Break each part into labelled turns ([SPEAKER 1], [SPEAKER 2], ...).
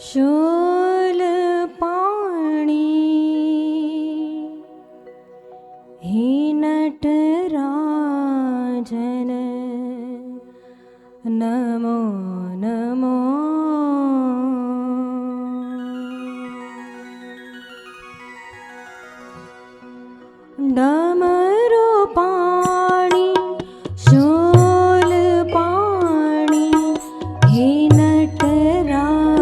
[SPEAKER 1] शूल पाणी हे नटराजन नमो नमो। डमरू पाणी शूल पाणी हे नटराजन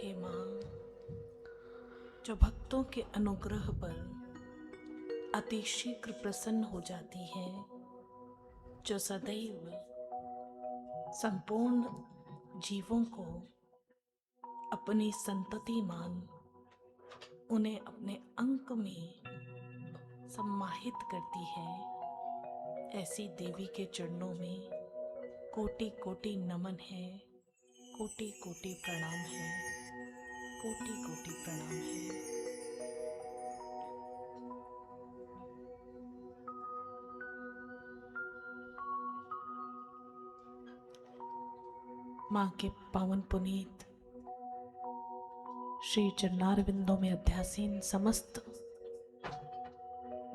[SPEAKER 2] हे माँ, जो भक्तों के अनुग्रह पर अति शीघ्र प्रसन्न हो जाती है, जो सदैव संपूर्ण जीवों को अपनी संतति मान उन्हें अपने अंक में सम्माहित करती है, ऐसी देवी के चरणों में कोटि कोटि नमन है, कोटि कोटि प्रणाम है, कोटि कोटि प्रणाम है। माँ के पावन पुनीत श्री चरणारविंदों में अध्यासीन समस्त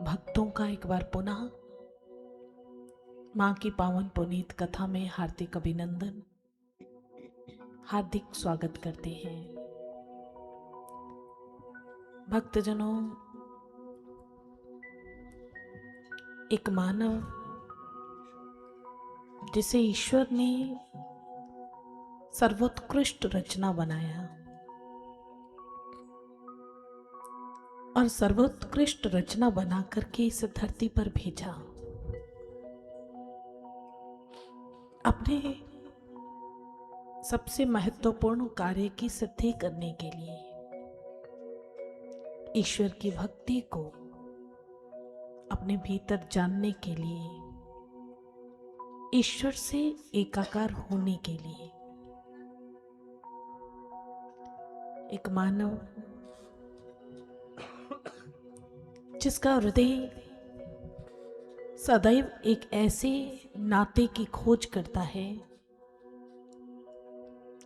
[SPEAKER 2] भक्तों का एक बार पुनः माँ की पावन पुनीत कथा में हार्दिक अभिनंदन, हार्दिक स्वागत करते हैं। भक्तजनों, एक मानव जिसे ईश्वर ने सर्वोत्कृष्ट रचना बनाया और सर्वोत्कृष्ट रचना बना करके इस धरती पर भेजा, अपने सबसे महत्वपूर्ण कार्य की सिद्धि करने के लिए, ईश्वर की भक्ति को अपने भीतर जानने के लिए, ईश्वर से एकाकार होने के लिए। एक मानव जिसका हृदय सदैव एक ऐसे नाते की खोज करता है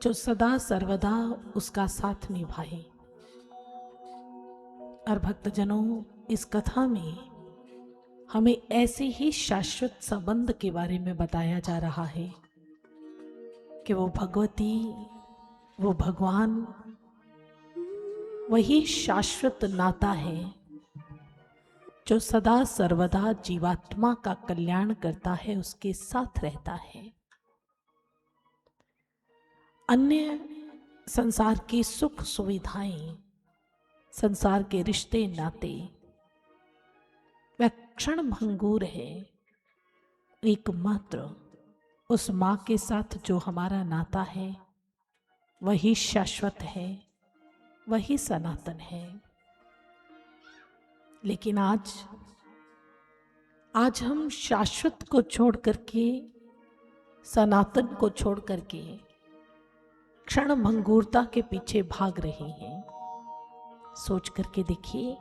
[SPEAKER 2] जो सदा सर्वदा उसका साथ निभाए। और भक्तजनों, इस कथा में हमें ऐसे ही शाश्वत संबंध के बारे में बताया जा रहा है कि वो भगवती, वो भगवान, वही शाश्वत नाता है जो सदा सर्वदा जीवात्मा का कल्याण करता है, उसके साथ रहता है। अन्य संसार की सुख सुविधाएं, संसार के रिश्ते नाते वह क्षण भंगुर है। एकमात्र उस माँ के साथ जो हमारा नाता है वही शाश्वत है, वही सनातन है। लेकिन आज हम शाश्वत को छोड़ करके, सनातन को छोड़ करके क्षण भंगुरता के पीछे भाग रहे हैं। सोच करके देखिए,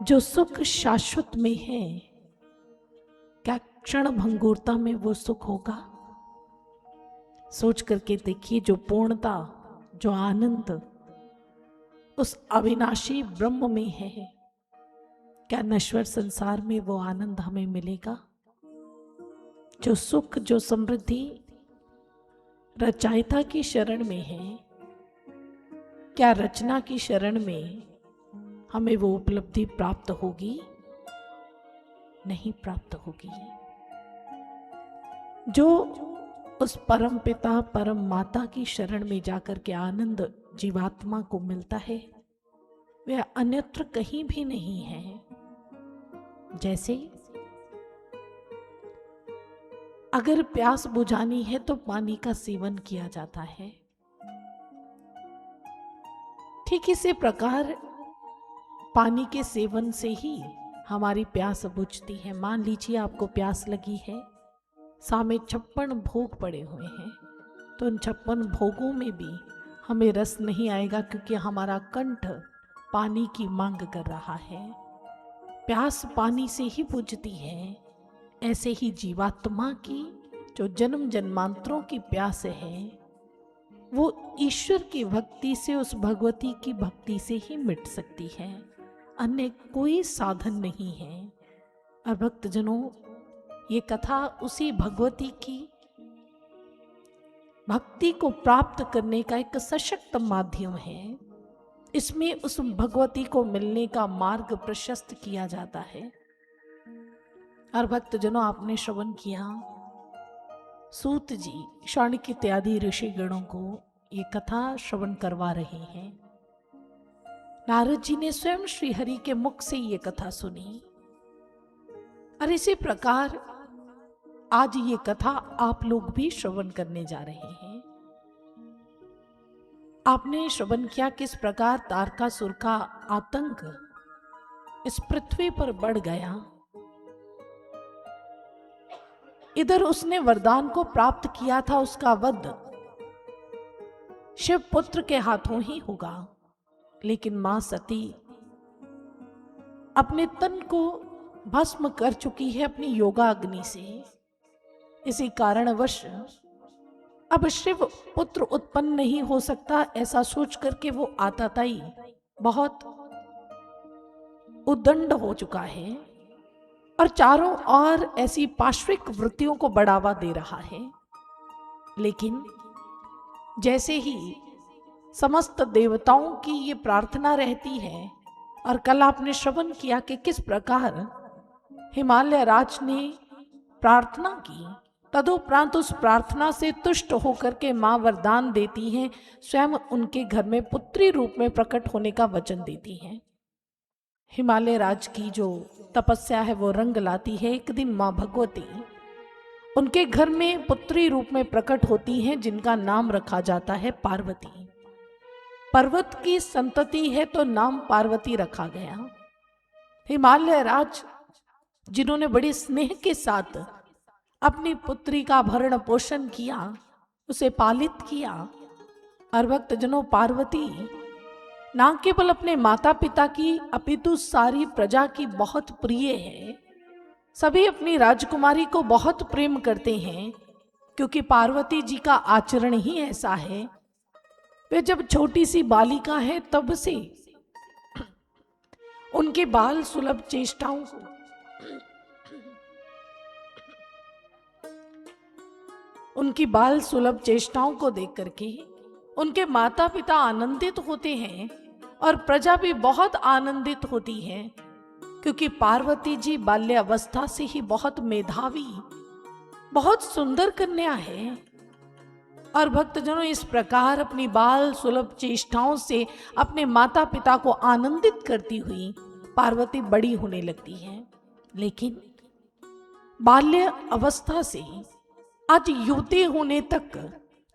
[SPEAKER 2] जो सुख शाश्वत में है, क्या क्षण भंगुरता में वो सुख होगा? सोच करके देखिए, जो पूर्णता, जो आनंद उस अविनाशी ब्रह्म में है, क्या नश्वर संसार में वो आनंद हमें मिलेगा? जो सुख, जो समृद्धि रचयिता की शरण में है, क्या रचना की शरण में हमें वो उपलब्धि प्राप्त होगी? नहीं प्राप्त होगी। जो उस परम पिता, परम माता की शरण में जाकर के आनंद जीवात्मा को मिलता है, वह अन्यत्र कहीं भी नहीं है। जैसे अगर प्यास बुझानी है तो पानी का सेवन किया जाता है, ठीक इसी प्रकार पानी के सेवन से ही हमारी प्यास बुझती है। मान लीजिए आपको प्यास लगी है, सामने 56 भोग पड़े हुए हैं, तो उन 56 भोगों में भी हमें रस नहीं आएगा, क्योंकि हमारा कंठ पानी की मांग कर रहा है। प्यास पानी से ही बुझती है। ऐसे ही जीवात्मा की जो जन्म जन्मांतरों की प्यास है, वो ईश्वर की भक्ति से, उस भगवती की भक्ति से ही मिट सकती है। अन्य कोई साधन नहीं है। और भक्तजनों, ये कथा उसी भगवती की भक्ति को प्राप्त करने का एक सशक्त माध्यम है। इसमें उस भगवती को मिलने का मार्ग प्रशस्त किया जाता है। और भक्तजनों, आपने श्रवण किया, सूत जी शौनक इत्यादि ऋषि गणों को ये कथा श्रवण करवा रहे हैं। नारद जी ने स्वयं श्री हरि के मुख से ये कथा सुनी और इसी प्रकार आज ये कथा आप लोग भी श्रवण करने जा रहे हैं। आपने श्रवण किया किस प्रकार तारकासुर का आतंक इस पृथ्वी पर बढ़ गया। इधर उसने वरदान को प्राप्त किया था, उसका वध शिव पुत्र के हाथों ही होगा, लेकिन मां सती अपने तन को भस्म कर चुकी है अपनी योगाग्नि से। इसी कारणवश अब शिव पुत्र उत्पन्न नहीं हो सकता, ऐसा सोच करके वो आताताई बहुत उद्दंड हो चुका है और चारों ओर ऐसी पाश्विक वृत्तियों को बढ़ावा दे रहा है। लेकिन जैसे ही समस्त देवताओं की ये प्रार्थना रहती है, और कल आपने श्रवण किया कि किस प्रकार हिमालय राज ने प्रार्थना की, तदुपरांत उस प्रार्थना से तुष्ट होकर के मां वरदान देती हैं, स्वयं उनके घर में पुत्री रूप में प्रकट होने का वचन देती हैं। हिमालय राज की जो तपस्या है वो रंग लाती है। एक दिन मां भगवती उनके घर में पुत्री रूप में प्रकट होती हैं, जिनका नाम रखा जाता है पार्वती। पर्वत की संतति है तो नाम पार्वती रखा गया। हिमालय राज जिन्होंने बड़े स्नेह के साथ अपनी पुत्री का भरण पोषण किया, उसे पालित किया, और भक्तजनों पार्वती ना केवल अपने माता पिता की अपितु सारी प्रजा की बहुत प्रिय है। सभी अपनी राजकुमारी को बहुत प्रेम करते हैं, क्योंकि पार्वती जी का आचरण ही ऐसा है। वे जब छोटी सी बालिका है तब से उनके बाल सुलभ चेष्टाओं को उनकी बाल सुलभ चेष्टाओं को देख करके उनके माता पिता आनंदित होते हैं और प्रजा भी बहुत आनंदित होती है, क्योंकि पार्वती जी बाल्यावस्था से ही बहुत मेधावी, बहुत सुंदर कन्या है। और भक्तजनों इस प्रकार अपनी बाल सुलभ चेष्टाओं से अपने माता पिता को आनंदित करती हुई पार्वती बड़ी होने लगती है। लेकिन बाल्य अवस्था से आज युवती होने तक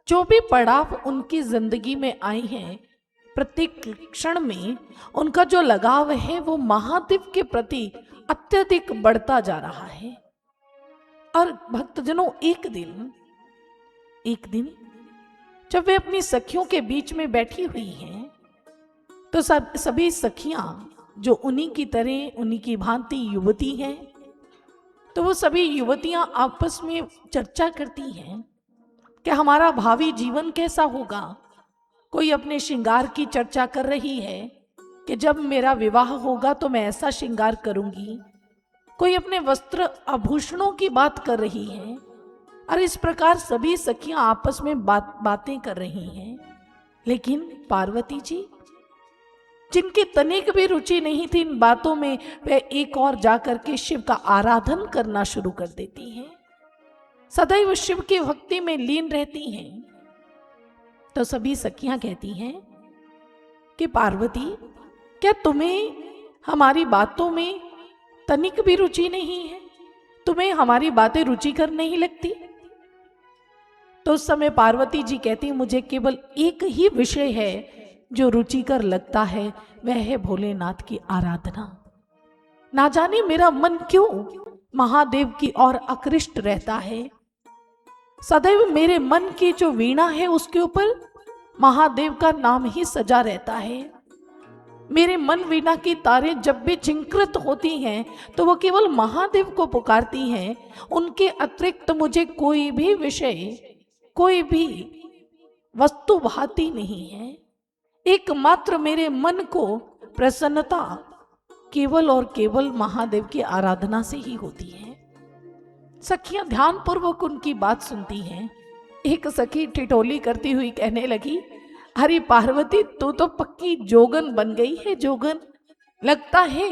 [SPEAKER 2] जो भी पड़ाव उनकी जिंदगी में आई हैं, प्रत्येक क्षण में उनका जो लगाव है वो महादेव के प्रति अत्यधिक बढ़ता जा रहा है। और भक्तजनों एक दिन जब वे अपनी सखियों के बीच में बैठी हुई हैं, तो सभी सखियां जो उन्हीं की तरह उन्हीं की भांति युवती हैं, तो वो सभी युवतियां आपस में चर्चा करती हैं कि हमारा भावी जीवन कैसा होगा। कोई अपने श्रृंगार की चर्चा कर रही है कि जब मेरा विवाह होगा तो मैं ऐसा श्रृंगार करूंगी। कोई अपने वस्त्र आभूषणों की बात कर रही है, और इस प्रकार सभी सखियां आपस में बातें कर रही हैं। लेकिन पार्वती जी, जिनकी तनिक भी रुचि नहीं थी इन बातों में, वे एक और जाकर के शिव का आराधन करना शुरू कर देती हैं, सदैव शिव की भक्ति में लीन रहती हैं। तो सभी सखियां कहती हैं कि पार्वती, क्या तुम्हें हमारी बातों में तनिक भी रुचि नहीं है? तुम्हें हमारी बातें रुचिकर नहीं लगती? तो उस समय पार्वती जी कहती, मुझे केवल एक ही विषय है जो रुचिकर लगता है, वह है भोलेनाथ की आराधना। ना जाने मेरा मन क्यों महादेव की ओर आकृष्ट रहता है। सदैव मेरे मन की जो वीणा है उसके ऊपर महादेव का नाम ही सजा रहता है। मेरे मन वीणा की तारें जब भी झिंकृत होती हैं तो वो केवल महादेव को पुकारती हैं। उनके अतिरिक्त मुझे कोई भी विषय, कोई भी वस्तु भाती नहीं है। एकमात्र मेरे मन को प्रसन्नता केवल और केवल महादेव की आराधना से ही होती है। सखियां ध्यानपूर्वक उनकी बात सुनती हैं। एक सखी ठिठोली करती हुई कहने लगी, अरे पार्वती, तू तो पक्की जोगन बन गई है। जोगन, लगता है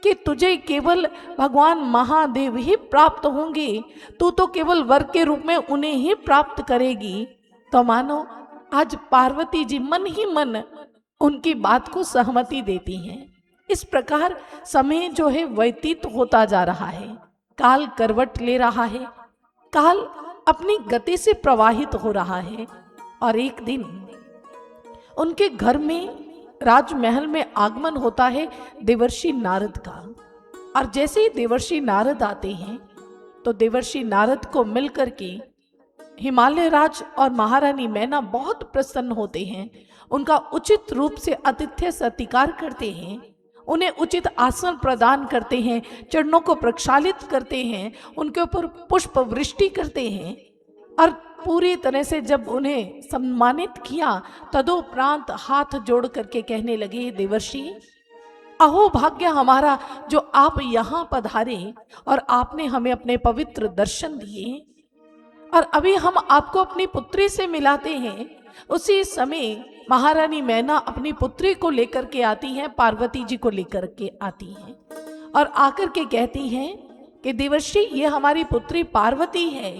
[SPEAKER 2] कि तुझे केवल भगवान महादेव ही प्राप्त होंगे। तू तो केवल वर के रूप में उन्हें ही प्राप्त करेगी। तो मानो आज पार्वती जी मन ही मन उनकी बात को सहमति देती हैं। इस प्रकार समय जो है व्यतीत होता जा रहा है, काल करवट ले रहा है, काल अपनी गति से प्रवाहित हो रहा है। और एक दिन उनके घर में, राजमहल में आगमन होता है देवर्षि नारद का। और जैसे ही देवर्षि नारद आते हैं तो देवर्षि नारद को मिलकर के हिमालय राज और महारानी मैना बहुत प्रसन्न होते हैं। उनका उचित रूप से आतिथ्य सत्कार करते हैं, उन्हें उचित आसन प्रदान करते हैं, चरणों को प्रक्षालित करते हैं, उनके ऊपर पुष्प वृष्टि करते हैं। और पूरी तरह से जब उन्हें सम्मानित किया, तदोपरांत हाथ जोड़ करके कहने लगे, देवर्षि अहो भाग्य हमारा जो आप यहाँ पधारे और आपने हमें अपने पवित्र दर्शन दिए, और अभी हम आपको अपनी पुत्री से मिलाते हैं। उसी समय महारानी मैना अपनी पुत्री को लेकर के आती हैं, पार्वती जी को लेकर के आती हैं और आकर के कहती हैं कि देवर्षि ये हमारी पुत्री पार्वती है,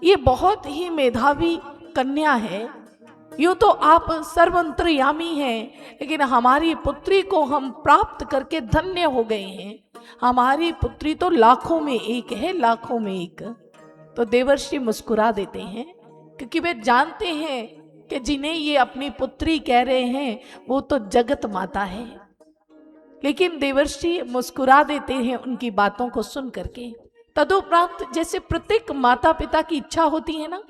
[SPEAKER 2] ये बहुत ही मेधावी कन्या है। यूं तो आप सर्वंतर्यामी हैं, लेकिन हमारी पुत्री को हम प्राप्त करके धन्य हो गए हैं। हमारी पुत्री तो लाखों में एक है, लाखों में एक। तो देवर्षि मुस्कुरा देते हैं, क्योंकि वे जानते हैं कि जिन्हें ये अपनी पुत्री कह रहे हैं वो तो जगत माता है। लेकिन देवर्षि मुस्कुरा देते हैं उनकी बातों को सुन करके। तदुपरांत जैसे प्रत्येक माता पिता की इच्छा होती है ना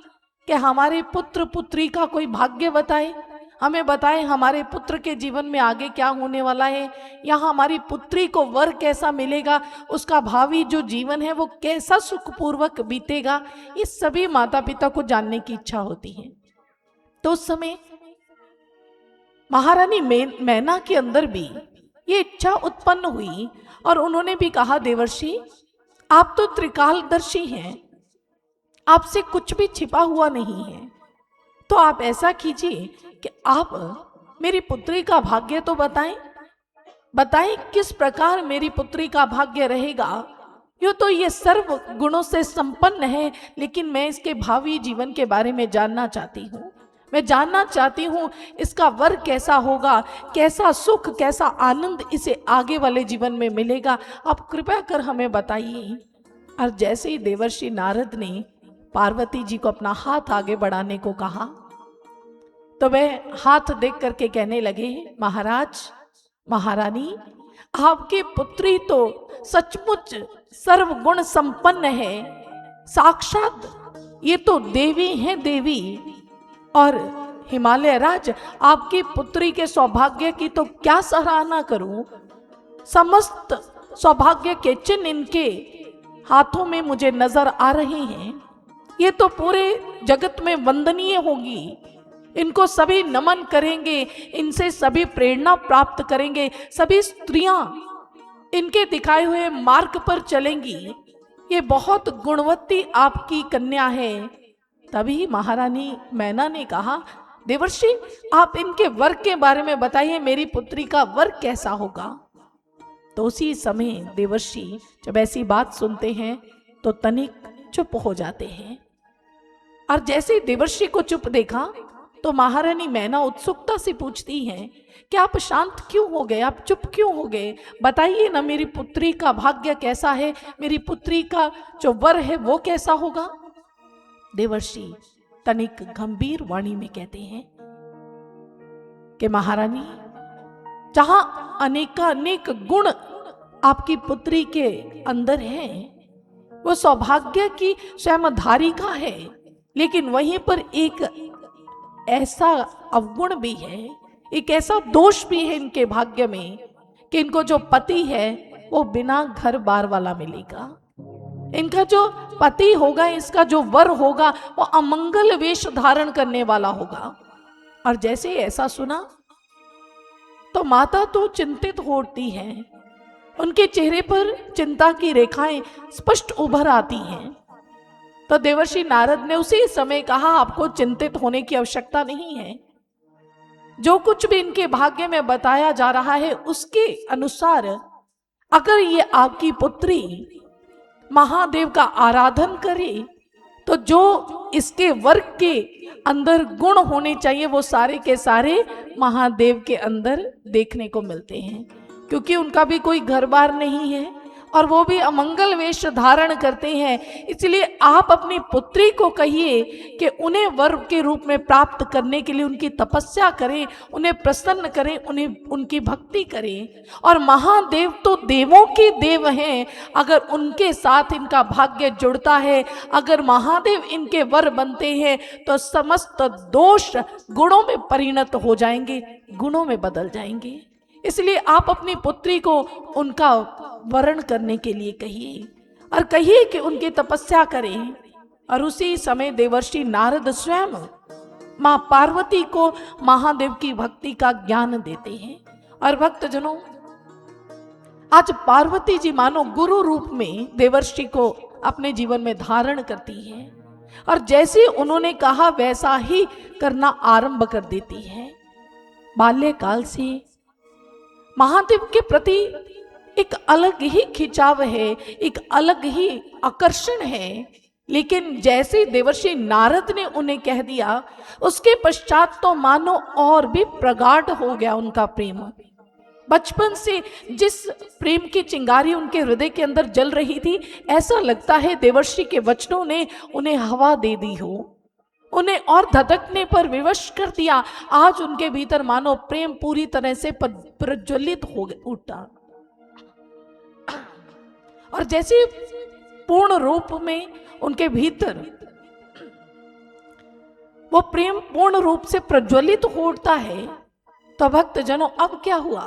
[SPEAKER 2] कि हमारे पुत्र पुत्री का कोई भाग्य बताए, हमें बताए हमारे पुत्र के जीवन में आगे क्या होने वाला है, या हमारी पुत्री को वर कैसा मिलेगा, उसका भावी जो जीवन है वो कैसा सुखपूर्वक बीतेगा, ये सभी माता पिता को जानने की इच्छा होती है। तो उस समय महारानी मैना के अंदर भी ये इच्छा उत्पन्न हुई और उन्होंने भी कहा, देवर्षि आप तो त्रिकालदर्शी हैं, आपसे कुछ भी छिपा हुआ नहीं है, तो आप ऐसा कीजिए कि आप मेरी पुत्री का भाग्य तो बताएं, बताएं किस प्रकार मेरी पुत्री का भाग्य रहेगा। यूं तो ये सर्व गुणों से संपन्न है, लेकिन मैं इसके भावी जीवन के बारे में जानना चाहती हूँ। मैं जानना चाहती हूँ इसका वर कैसा होगा, कैसा सुख, कैसा आनंद इसे आगे वाले जीवन में मिलेगा, आप कृपया कर हमें बताइए। और जैसे ही देवर्षि नारद ने पार्वती जी को अपना हाथ आगे बढ़ाने को कहा, तो वह हाथ देख करके कहने लगे, महाराज महारानी आपकी पुत्री तो सचमुच सर्वगुण संपन्न है, साक्षात ये तो देवी हैं देवी। और हिमालय राज आपकी पुत्री के सौभाग्य की तो क्या सराहना करूं, समस्त सौभाग्य के चिन्ह इनके हाथों में मुझे नजर आ रहे हैं। ये तो पूरे जगत में वंदनीय होगी, इनको सभी नमन करेंगे, इनसे सभी प्रेरणा प्राप्त करेंगे, सभी स्त्रियां इनके दिखाए हुए मार्ग पर चलेंगी। ये बहुत गुणवती आपकी कन्या है। तभी महारानी मैना ने कहा, देवर्षि आप इनके वर के बारे में बताइए, मेरी पुत्री का वर कैसा होगा। तो उसी समय देवर्षि जब ऐसी बात सुनते हैं तो तनिक चुप हो जाते हैं। और जैसे देवर्षि को चुप देखा तो महारानी मैना उत्सुकता से पूछती हैं कि आप शांत क्यों हो गए, आप चुप क्यों हो गए, बताइए ना मेरी पुत्री का भाग्य कैसा है, मेरी पुत्री का जो वर है वो कैसा होगा। देवर्षि तनिक गंभीर वाणी में कहते हैं कि महारानी जहां अनेकानेक गुण आपकी पुत्री के अंदर है, वो सौभाग्य की स्वयं धारिका है, लेकिन वहीं पर एक ऐसा अवगुण भी है, एक ऐसा दोष भी है इनके भाग्य में कि इनको जो पति है वो बिना घर बार वाला मिलेगा। इनका जो पति होगा, इसका जो वर होगा वो अमंगल वेश धारण करने वाला होगा। और जैसे ऐसा सुना तो माता तो चिंतित होती है, उनके चेहरे पर चिंता की रेखाएं स्पष्ट उभर आती हैं। तो देवर्षि नारद ने उसी समय कहा, आपको चिंतित होने की आवश्यकता नहीं है, जो कुछ भी इनके भाग्य में बताया जा रहा है उसके अनुसार अगर ये आपकी पुत्री महादेव का आराधन करे तो जो इसके वर्ग के अंदर गुण होने चाहिए वो सारे के सारे महादेव के अंदर देखने को मिलते हैं, क्योंकि उनका भी कोई घर बार नहीं है और वो भी अमंगल वेश धारण करते हैं। इसलिए आप अपनी पुत्री को कहिए कि उन्हें वर के रूप में प्राप्त करने के लिए उनकी तपस्या करें, उन्हें प्रसन्न करें, उन्हें उनकी भक्ति करें। और महादेव तो देवों के देव हैं, अगर उनके साथ इनका भाग्य जुड़ता है, अगर महादेव इनके वर बनते हैं तो समस्त दोष गुणों में परिणत हो जाएंगे, गुणों में बदल जाएंगे। इसलिए आप अपनी पुत्री को उनका वरण करने के लिए कहिए और कहिए कि उनकी तपस्या करें। और उसी समय देवर्षि नारद स्वयं मां पार्वती को महादेव की भक्ति का ज्ञान देते हैं। और भक्तजनों, आज पार्वती जी मानो गुरु रूप में देवर्षि को अपने जीवन में धारण करती है और जैसे उन्होंने कहा वैसा ही करना आरंभ कर देती है। बाल्यकाल से महादेव के प्रति एक अलग ही खिंचाव है, एक अलग ही आकर्षण है। लेकिन जैसे देवर्षि नारद ने उन्हें कह दिया, उसके पश्चात तो मानो और भी प्रगाढ़ हो गया उनका प्रेम। बचपन से जिस प्रेम की चिंगारी उनके हृदय के अंदर जल रही थी, ऐसा लगता है देवर्षि के वचनों ने उन्हें हवा दे दी हो, उन्हें और धधकने पर विवश कर दिया। आज उनके भीतर मानो प्रेम पूरी तरह से प्रज्वलित हो उठा और जैसे पूर्ण रूप में उनके भीतर वो प्रेम पूर्ण रूप से प्रज्वलित हो उठता है। तो भक्तजनों, अब क्या हुआ?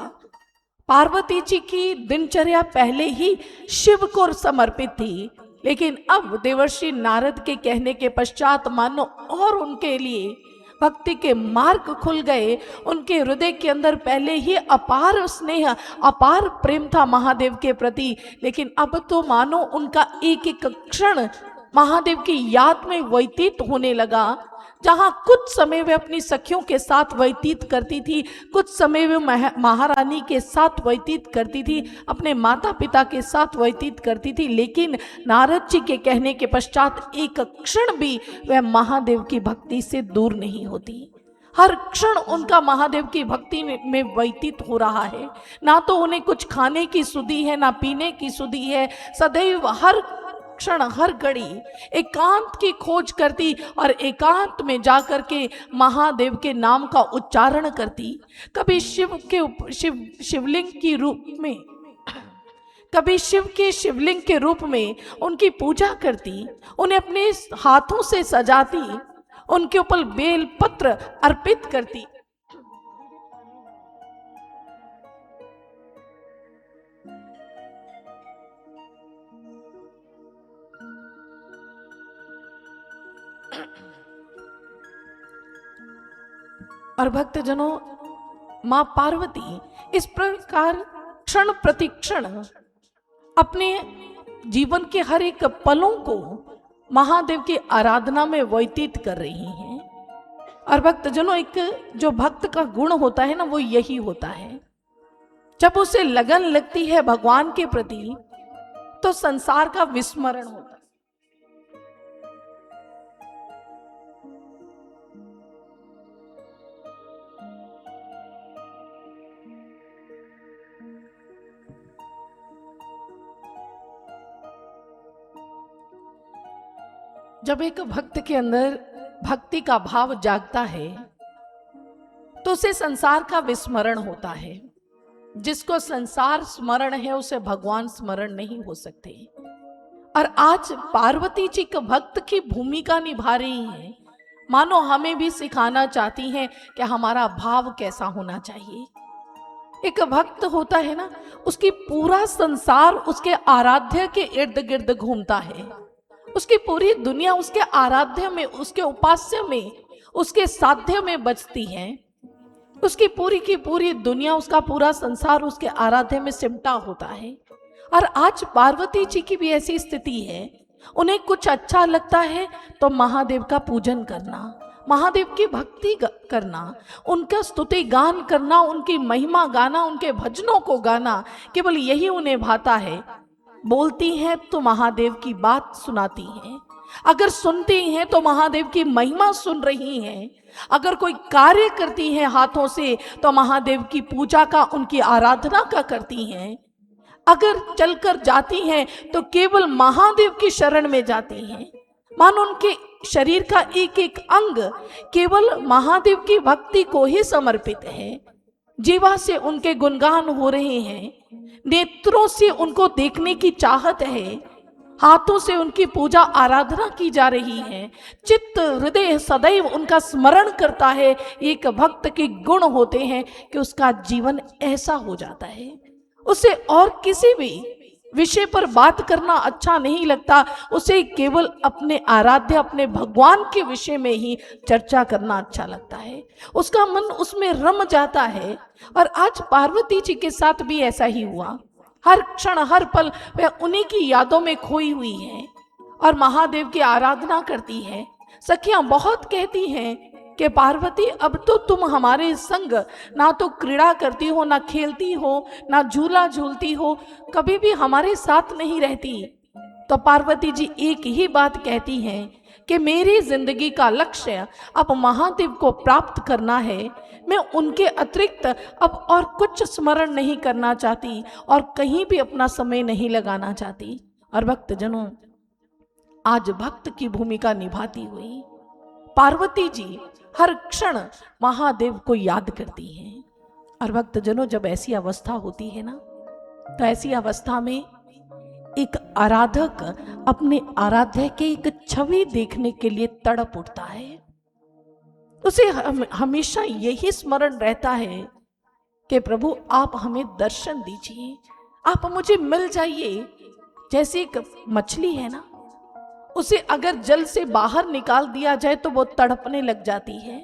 [SPEAKER 2] पार्वती जी की दिनचर्या पहले ही शिव को समर्पित थी, लेकिन अब देवर्षि नारद के कहने के पश्चात मानो और उनके लिए भक्ति के मार्ग खुल गए। उनके हृदय के अंदर पहले ही अपार स्नेह, अपार प्रेम था महादेव के प्रति, लेकिन अब तो मानो उनका एक एक क्षण महादेव की याद में व्यतीत होने लगा। जहां कुछ समय वे अपनी सखियों के साथ व्यतीत करती थी, कुछ समय वे महारानी के साथ व्यतीत करती थी, अपने माता पिता के साथ व्यतीत करती थी, लेकिन नारद जी के कहने के पश्चात एक क्षण भी वह महादेव की भक्ति से दूर नहीं होती। हर क्षण उनका महादेव की भक्ति में व्यतीत हो रहा है। ना तो उन्हें कुछ खाने की सुधि है, ना पीने की सुधि है। सदैव हर क्षण, हर घड़ी एकांत की खोज करती और एकांत में जाकर के महादेव के नाम का उच्चारण करती। कभी शिवलिंग के रूप में, कभी शिव के शिवलिंग के रूप में उनकी पूजा करती, उन्हें अपने हाथों से सजाती, उनके ऊपर बेल पत्र अर्पित करती। और भक्तजनों, मां पार्वती इस प्रकार क्षण प्रतिक्षण अपने जीवन के हर एक पलों को महादेव की आराधना में व्यतीत कर रही हैं। और भक्तजनों, एक जो भक्त का गुण होता है ना, वो यही होता है, जब उसे लगन लगती है भगवान के प्रति तो संसार का विस्मरण होता है। जब एक भक्त के अंदर भक्ति का भाव जागता है तो उसे संसार का विस्मरण होता है। जिसको संसार स्मरण है उसे भगवान स्मरण नहीं हो सकते। और आज पार्वती जी के भक्त की भूमिका निभा रही हैं, मानो हमें भी सिखाना चाहती हैं कि हमारा भाव कैसा होना चाहिए। एक भक्त होता है ना, उसकी पूरा संसार उसके आराध्य के इर्द गिर्द घूमता है। उसकी पूरी दुनिया उसके आराध्य में, उसके उपास्य में, उसके साध्य में बचती है। उसकी पूरी की पूरी दुनिया, उसका पूरा संसार उसके आराध्य में सिमटा होता है। और आज पार्वती जी की भी ऐसी स्थिति है। उन्हें कुछ अच्छा लगता है तो महादेव का पूजन करना, महादेव की भक्ति करना, उनका स्तुति गान करना, उनकी महिमा गाना, उनके भजनों को गाना, केवल यही उन्हें भाता है। बोलती हैं तो महादेव की बात सुनाती हैं, अगर सुनती हैं तो महादेव की महिमा सुन रही हैं, अगर कोई कार्य करती हैं हाथों से तो महादेव की पूजा का, उनकी आराधना का करती हैं, अगर चलकर जाती हैं तो केवल महादेव की शरण में जाती हैं, मानो उनके शरीर का एक एक अंग केवल महादेव की भक्ति को ही समर्पित है। जीवा से उनके गुणगान हो रहे हैं, नेत्रों से उनको देखने की चाहत है, हाथों से उनकी पूजा आराधना की जा रही है, चित्त हृदय सदैव उनका स्मरण करता है। एक भक्त के गुण होते हैं कि उसका जीवन ऐसा हो जाता है, उसे और किसी भी विषय पर बात करना अच्छा नहीं लगता, उसे केवल अपने आराध्य, अपने भगवान के विषय में ही चर्चा करना अच्छा लगता है, उसका मन उसमें रम जाता है। और आज पार्वती जी के साथ भी ऐसा ही हुआ। हर क्षण हर पल वह उन्हीं की यादों में खोई हुई है और महादेव की आराधना करती है। सखियां बहुत कहती हैं कि पार्वती अब तो तुम हमारे संग ना तो क्रीड़ा करती हो, ना खेलती हो, ना झूला झूलती हो, कभी भी हमारे साथ नहीं रहती। तो पार्वती जी एक ही बात कहती हैं कि मेरी जिंदगी का लक्ष्य अब महादेव को प्राप्त करना है, मैं उनके अतिरिक्त अब और कुछ स्मरण नहीं करना चाहती और कहीं भी अपना समय नहीं लगाना चाहती। और भक्तजनों, आज भक्त की भूमिका निभाती हुई पार्वती जी हर क्षण महादेव को याद करती हैं। और भक्तजनों, जब ऐसी अवस्था होती है ना, तो ऐसी अवस्था में एक आराधक अपने आराध्य के एक छवि देखने के लिए तड़प उठता है। उसे हमेशा यही स्मरण रहता है कि प्रभु आप हमें दर्शन दीजिए, आप मुझे मिल जाइए। जैसे एक मछली है ना, उसे अगर जल से बाहर निकाल दिया जाए तो वो तड़पने लग जाती है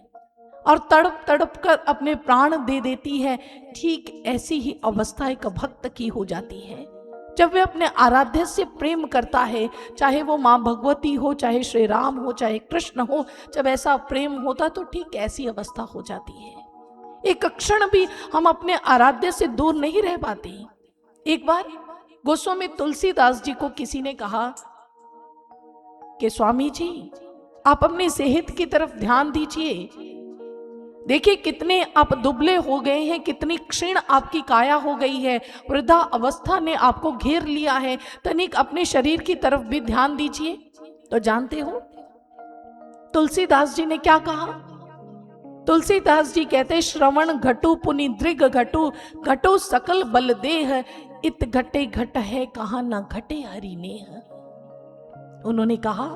[SPEAKER 2] और तड़प तड़प कर अपने प्राण दे देती है। ठीक ऐसी ही अवस्था एक भक्त की हो जाती है जब वे अपने आराध्य से प्रेम करता है, चाहे वो माँ भगवती हो, चाहे श्री राम हो, चाहे कृष्ण हो। जब ऐसा प्रेम होता तो ठीक ऐसी अवस्था हो जाती है। एक क्षण भी हम अपने आराध्य से दूर नहीं रह पाते। एक बार गोस्वामी तुलसीदास जी को किसी ने कहा कि स्वामी जी आप अपनी सेहत की तरफ ध्यान दीजिए, देखिए कितने आप दुबले हो गए हैं, कितनी क्षीण आपकी काया हो गई है, वृद्धा अवस्था ने आपको घेर लिया है, तनिक अपने शरीर की तरफ भी ध्यान दीजिए। तो जानते हो तुलसीदास जी ने क्या कहा? तुलसीदास जी कहते, श्रवण घटु पुनि दृग घटु, घटो सकल बल देह, इत घटे घट है कहा न घटे हरि नेह। उन्होंने कहा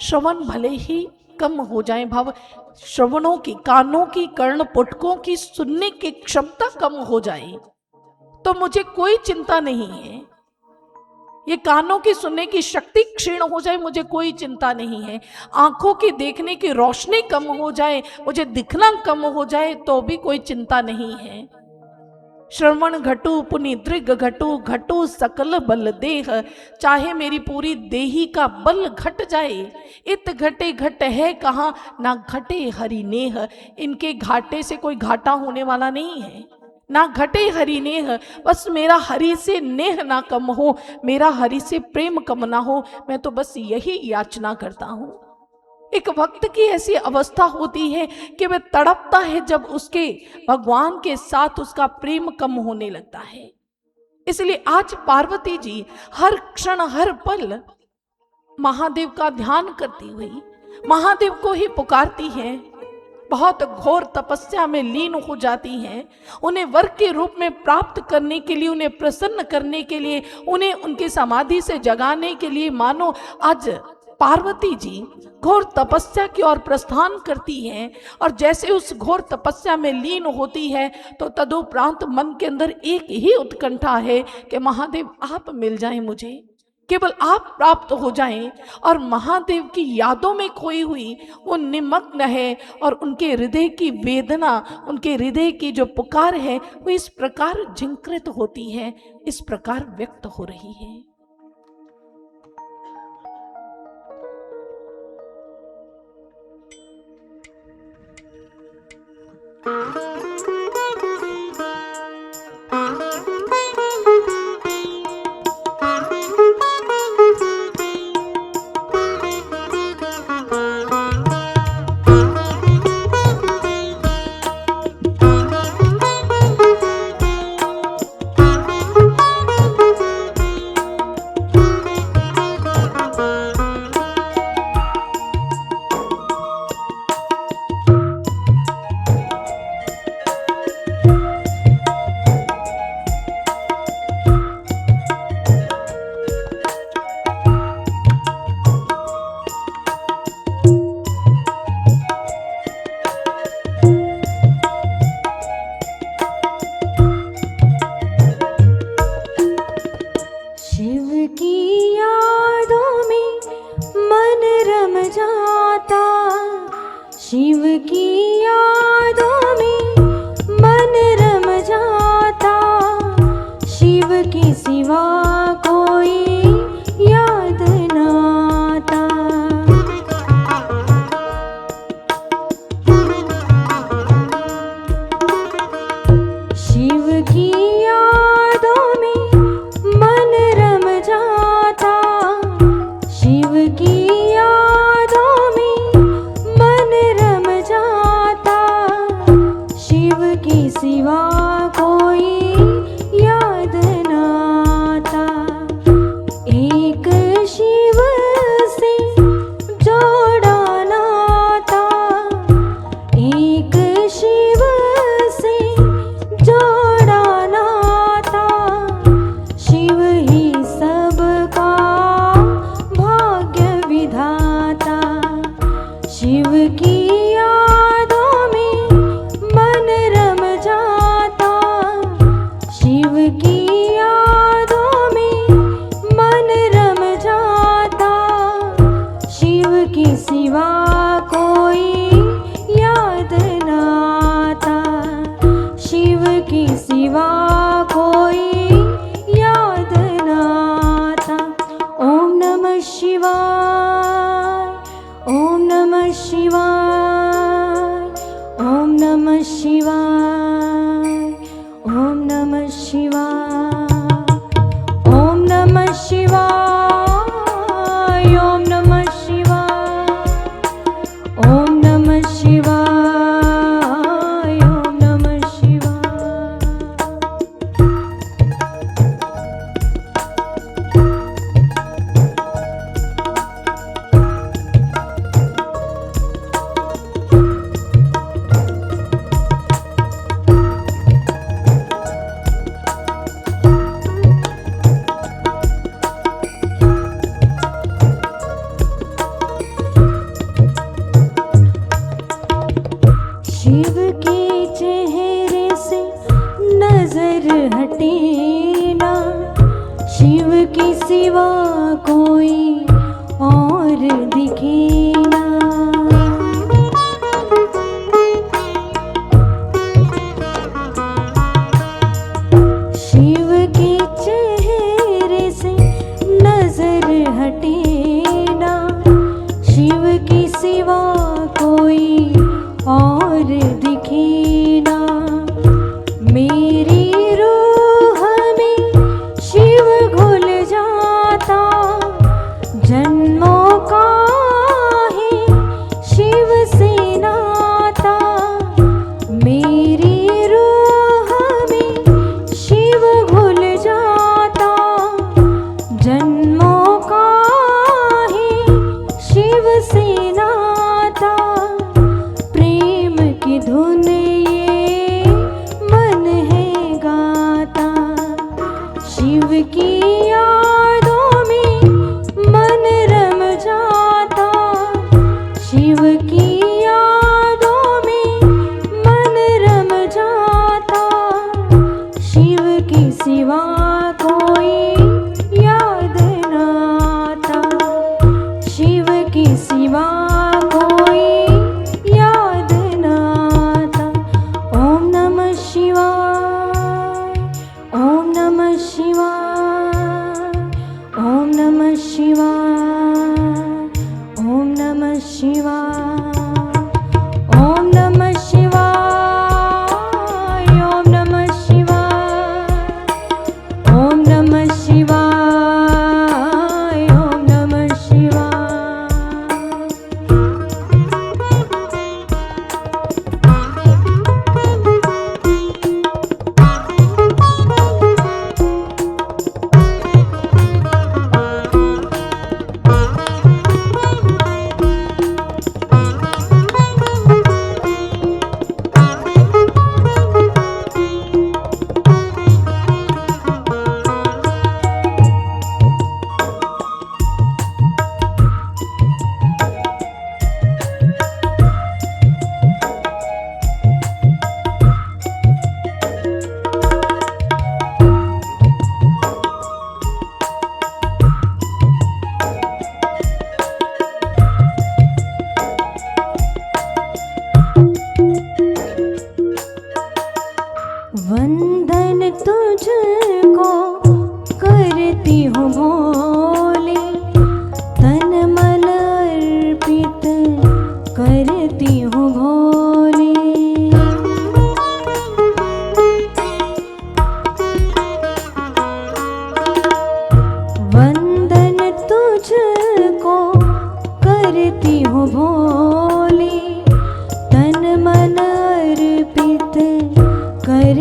[SPEAKER 2] श्रवण भले ही कम हो जाए, भाव श्रवणों की, कानों की, कर्ण पुटकों की सुनने की क्षमता कम हो जाए तो मुझे कोई चिंता नहीं है। ये कानों की सुनने की शक्ति क्षीण हो जाए मुझे कोई चिंता नहीं है, आंखों की देखने की रोशनी कम हो जाए, मुझे दिखना कम हो जाए तो भी कोई चिंता नहीं है। श्रवण घटु पुनि दृग घटु, घटु सकल बल देह, चाहे मेरी पूरी देही का बल घट जाए, इत घटे घट है कहाँ ना घटे हरि नेह। इनके घाटे से कोई घाटा होने वाला नहीं है, ना घटे हरि नेह। बस मेरा हरि से नेह ना कम हो, मेरा हरि से प्रेम कम ना हो, मैं तो बस यही याचना करता हूँ। एक भक्त की ऐसी अवस्था होती है कि वह तड़पता है जब उसके भगवान के साथ उसका प्रेम कम होने लगता है। इसलिए आज पार्वती जी हर क्षण हर पल महादेव का ध्यान करती हुई महादेव को ही पुकारती हैं, बहुत घोर तपस्या में लीन हो जाती हैं। उन्हें वर के रूप में प्राप्त करने के लिए, उन्हें प्रसन्न करने के लिए, उन्हें उनकी समाधि से जगाने के लिए मानो आज पार्वती जी घोर तपस्या की ओर प्रस्थान करती हैं। और जैसे उस घोर तपस्या में लीन होती है तो तदुपरांत मन के अंदर एक ही उत्कंठा है कि महादेव आप मिल जाएं, मुझे केवल आप प्राप्त हो जाएं। और महादेव की यादों में खोई हुई वो निमग्न है और उनके हृदय की वेदना, उनके हृदय की जो पुकार है वो इस प्रकार झंकृत होती है, इस प्रकार व्यक्त हो रही है।
[SPEAKER 1] सिवा कोई याद न आता। एक शिव से जोड़ा नाता, एक शिव से जोड़ा नाता। शिव ही सबका भाग्य विधाता। शिव की यादों में मन रम जाता। शिव की यादों में मन रम जाता। शिव के सिवा कोई याद न आता। शिव के सिवा कोई याद न आता। ओम नमः शिवाय, ओम नमः शिवाय, ओम नमः शिवाय, ओम नमः शिवाय, ओम नमः शिवाय, ओम नमः शिवाय, ओम नमः शिवाय, ओम नमः शिवाय। शिव के चेहरे से नजर हटे ना। शिव के सिवा कोई और दिखे ना। शिव के चेहरे से नजर हटे ना। शिव के सिवा कोई और दिखे ना। मेरी रूह में शिव घुल जाता। जन्मों का है शिव से नाता। मेरी रूह में शिव घुल जाता। जन्मों का है शिव से नाता। प्रेम की धुन ये मन है गाता। शिव की यादों में मन रम जाता। शिव की यादों में मन रम जाता। शिव के सिवा कोई याद न आता। शिव के सिवा कोई याद न आता। ओम नमः शिवाय, ओम नमः शिवाय, ओम नमः शिवाय, ओम नमः शिवाय, ओम नमः शिवाय, ओम नमः शिवाय, ओम नमः शिवाय, ओम नमः शिवाय। वंदन तुझको करती हूँ भोले। तन मन अर्पित करती हूँ भोले। वंदन तुझको करती हूँ भोले। तन मन अर्पित कर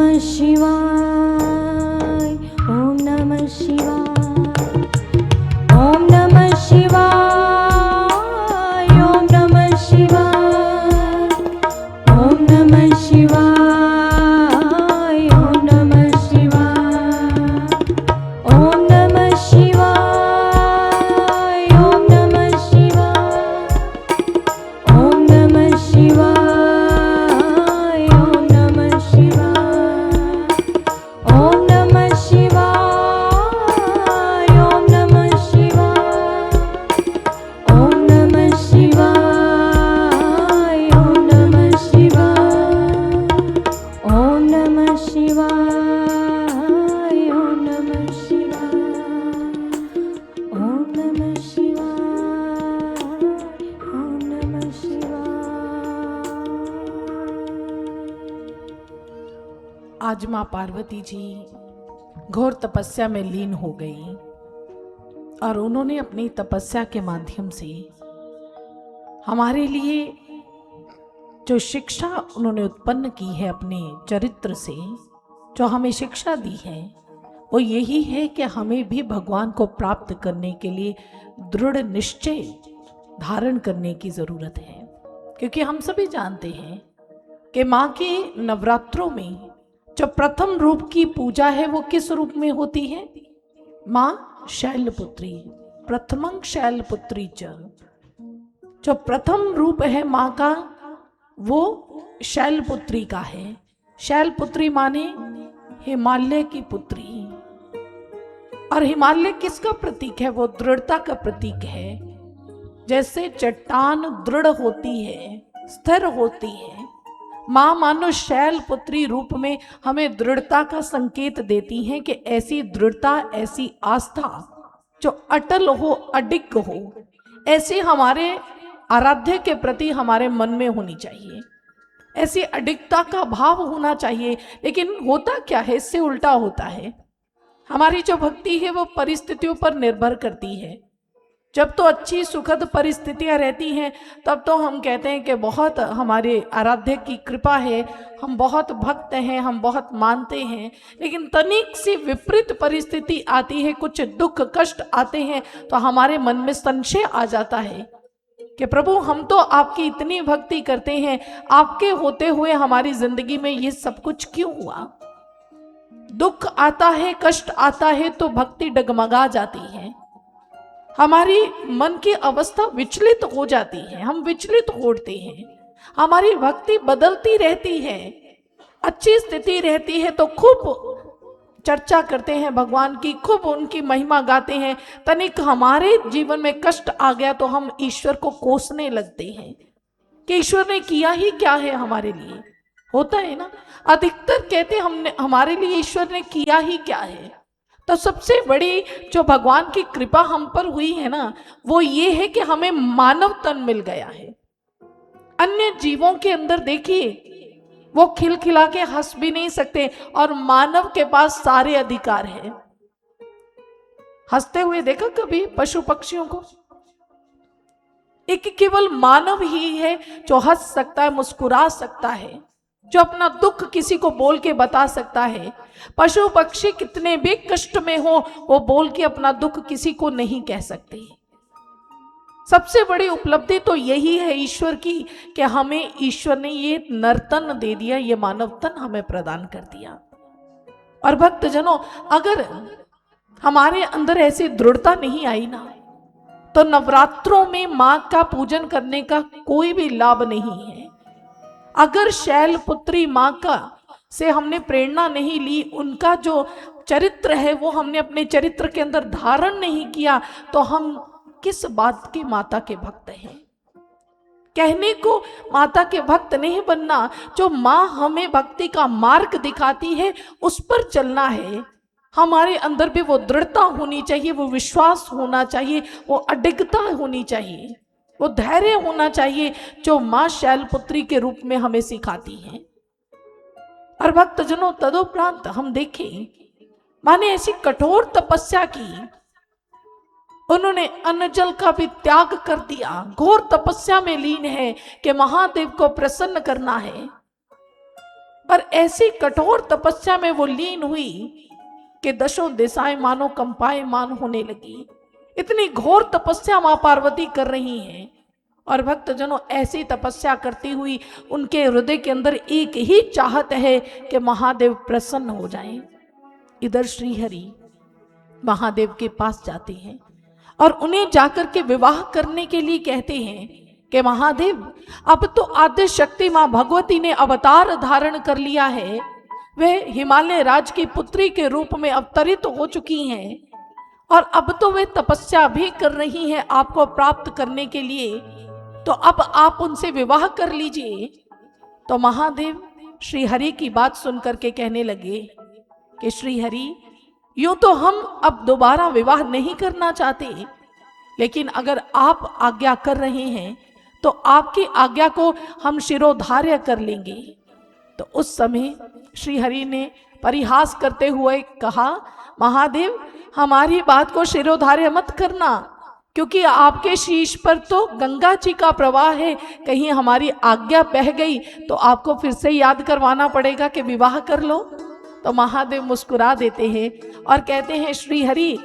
[SPEAKER 1] नमः शिवाय, ओम नमः शिवाय, ओम नमः शिवाय, ओम नमः शिवाय, ओम नमः शिवाय, ओम नमः शिवाय, ओम नमः शिवाय, ओम नमः शिवाय, ओम नमः शिवाय, ओम नमः शिवाय, ओम नमः शिवाय, ओम नमः शिवाय, ओम नमः शिवाय, ओम नमः शिवाय, ओम नमः शिवाय, ओम नमः शिवाय, ओम नमः शिवाय, ओम नमः शिवाय।
[SPEAKER 2] आज माँ पार्वती जी घोर तपस्या में लीन हो गई और उन्होंने अपनी तपस्या के माध्यम से हमारे लिए जो शिक्षा उन्होंने उत्पन्न की है अपने चरित्र से, जो हमें शिक्षा दी है, वो यही है कि हमें भी भगवान को प्राप्त करने के लिए दृढ़ निश्चय धारण करने की जरूरत है। क्योंकि हम सभी जानते हैं कि माँ के नवरात्रों में जो प्रथम रूप की पूजा है वो किस रूप में होती है? माँ शैलपुत्री, प्रथमं शैलपुत्री च। जो प्रथम रूप है माँ का वो शैलपुत्री का है। शैलपुत्री माने हिमालय की पुत्री। और हिमालय किसका प्रतीक है? वो दृढ़ता का प्रतीक है। जैसे चट्टान दृढ़ होती है, स्थिर होती है, माँ मानो शैलपुत्री रूप में हमें दृढ़ता का संकेत देती हैं कि ऐसी दृढ़ता, ऐसी आस्था जो अटल हो, अडिग हो, ऐसी हमारे आराध्य के प्रति हमारे मन में होनी चाहिए। ऐसी अडिगता का भाव होना चाहिए। लेकिन होता क्या है, इससे उल्टा होता है। हमारी जो भक्ति है वो परिस्थितियों पर निर्भर करती है। जब तो अच्छी सुखद परिस्थितियां रहती हैं तब तो हम कहते हैं कि बहुत हमारे आराध्य की कृपा है, हम बहुत भक्त हैं, हम बहुत मानते हैं। लेकिन तनिक सी विपरीत परिस्थिति आती है, कुछ दुख कष्ट आते हैं तो हमारे मन में संशय आ जाता है कि प्रभु हम तो आपकी इतनी भक्ति करते हैं, आपके होते हुए हमारी जिंदगी में ये सब कुछ क्यों हुआ? दुख आता है, कष्ट आता है तो भक्ति डगमगा जाती है, हमारी मन की अवस्था विचलित हो जाती है, हम विचलित होते हैं, हमारी भक्ति बदलती रहती है। अच्छी स्थिति रहती है तो खूब चर्चा करते हैं भगवान की, खूब उनकी महिमा गाते हैं। तनिक हमारे जीवन में कष्ट आ गया तो हम ईश्वर को कोसने लगते हैं कि ईश्वर ने किया ही क्या है हमारे लिए। होता है ना, अधिकतर कहते हमने, हमारे लिए ईश्वर ने किया ही क्या है। तो सबसे बड़ी जो भगवान की कृपा हम पर हुई है ना, वो ये है कि हमें मानव तन मिल गया है। अन्य जीवों के अंदर देखिए, वो खिलखिला के हंस भी नहीं सकते और मानव के पास सारे अधिकार है। हंसते हुए देखा कभी पशु पक्षियों को? एक केवल मानव ही है जो हंस सकता है, मुस्कुरा सकता है, जो अपना दुख किसी को बोल के बता सकता है। पशु पक्षी कितने भी कष्ट में हो, वो बोल के अपना दुख किसी को नहीं कह सकते। सबसे बड़ी उपलब्धि तो यही है ईश्वर की कि हमें ईश्वर ने ये नर्तन दे दिया, ये मानव तन हमें प्रदान कर दिया। और भक्तजनों, अगर हमारे अंदर ऐसी दृढ़ता नहीं आई ना, तो नवरात्रों में मां का पूजन करने का कोई भी लाभ नहीं है। अगर शैलपुत्री मां का से हमने प्रेरणा नहीं ली, उनका जो चरित्र है वो हमने अपने चरित्र के अंदर धारण नहीं किया, तो हम किस बात के माता के भक्त हैं? कहने को माता के भक्त नहीं बनना, जो मां हमें भक्ति का मार्ग दिखाती है उस पर चलना है। हमारे अंदर भी वो दृढ़ता होनी चाहिए, वो विश्वास होना चाहिए, वो अडिगता होनी चाहिए, वो धैर्य होना चाहिए जो मां शैलपुत्री के रूप में हमें सिखाती है। और भक्तजनों, तदुपरांत हम देखें, मां ने ऐसी कठोर तपस्या की, उन्होंने अन्न जल का भी त्याग कर दिया, घोर तपस्या में लीन है कि महादेव को प्रसन्न करना है। और ऐसी कठोर तपस्या में वो लीन हुई कि दशों दिशाएं मानो कंपायमान होने लगी। इतनी घोर तपस्या मां पार्वती कर रही हैं और भक्तजनों ऐसी तपस्या करती हुई उनके हृदय के अंदर एक ही चाहत है कि महादेव प्रसन्न हो जाएं। इधर श्री हरि महादेव के पास जाते हैं और उन्हें जाकर के विवाह करने के लिए कहते हैं कि महादेव, अब तो आद्य शक्ति मां भगवती ने अवतार धारण कर लिया है, वे हिमालय राज की पुत्री के रूप में अवतरित हो चुकी हैं और अब तो वे तपस्या भी कर रही हैं आपको प्राप्त करने के लिए, तो अब आप उनसे विवाह कर लीजिए। तो महादेव श्री हरि की बात सुन करके कहने लगे कि श्री हरि, यूं तो हम अब दोबारा विवाह नहीं करना चाहते, लेकिन अगर आप आज्ञा कर रहे हैं तो आपकी आज्ञा को हम शिरोधार्य कर लेंगे। तो उस समय श्री हरि ने परिहास करते हुए कहा, महादेव, हमारी बात को शिरोधार्य मत करना, क्योंकि आपके शीश पर तो गंगा जी का प्रवाह है, कहीं हमारी आज्ञा बह गई तो आपको फिर से याद करवाना पड़ेगा कि विवाह कर लो। तो महादेव मुस्कुरा देते हैं और कहते हैं, श्री हरि,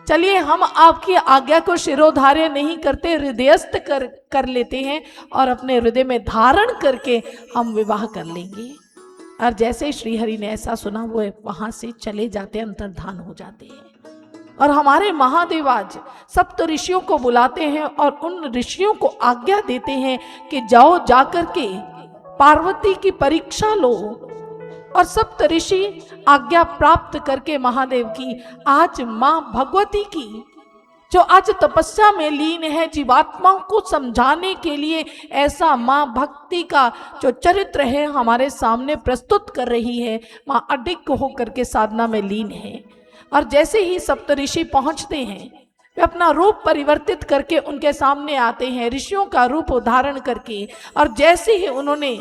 [SPEAKER 2] चलिए हम आपकी आज्ञा को शिरोधार्य नहीं करते, हृदयस्थ कर लेते हैं और अपने हृदय में धारण करके हम विवाह कर लेंगे। और जैसे श्री हरि ने ऐसा सुना वो वहां से चले जाते, अंतर्धान हो जाते हैं। और हमारे महादेव आज सप्त ऋषियों को बुलाते हैं और उन ऋषियों को आज्ञा देते हैं कि जाओ जाकर के पार्वती की परीक्षा लो। और सप्त ऋषि आज्ञा प्राप्त करके महादेव की आज मां भगवती की जो आज तपस्या में लीन है, जीवात्माओं को समझाने के लिए ऐसा मां भक्ति का जो चरित्र है हमारे सामने प्रस्तुत कर रही है। मां अडिग होकर के साधना में लीन है। और जैसे ही सप्तऋषि पहुंचते हैं वे अपना रूप परिवर्तित करके उनके सामने आते हैं, ऋषियों का रूप धारण करके। और जैसे ही उन्होंने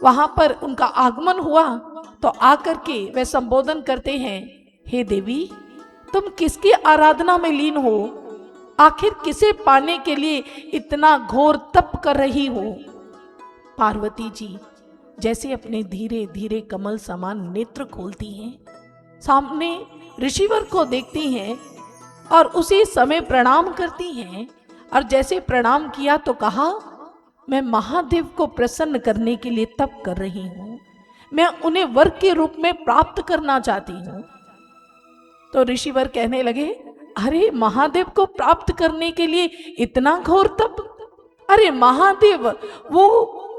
[SPEAKER 2] वहां पर उनका आगमन हुआ तो आकर के वे संबोधन करते हैं, हे देवी, तुम किसकी आराधना में लीन हो? आखिर किसे पाने के लिए इतना घोर तप कर रही हो? पार्वती जी जैसे अपने धीरे धीरे कमल समान नेत्र खोलती हैं, सामने ऋषिवर को देखती हैं और उसी समय प्रणाम करती हैं। और जैसे प्रणाम किया तो कहा, मैं महादेव को प्रसन्न करने के लिए तप कर रही हूं, मैं उन्हें वर के रूप में प्राप्त करना चाहती हूं। तो ऋषिवर कहने लगे, अरे महादेव को प्राप्त करने के लिए इतना घोर तप? अरे महादेव वो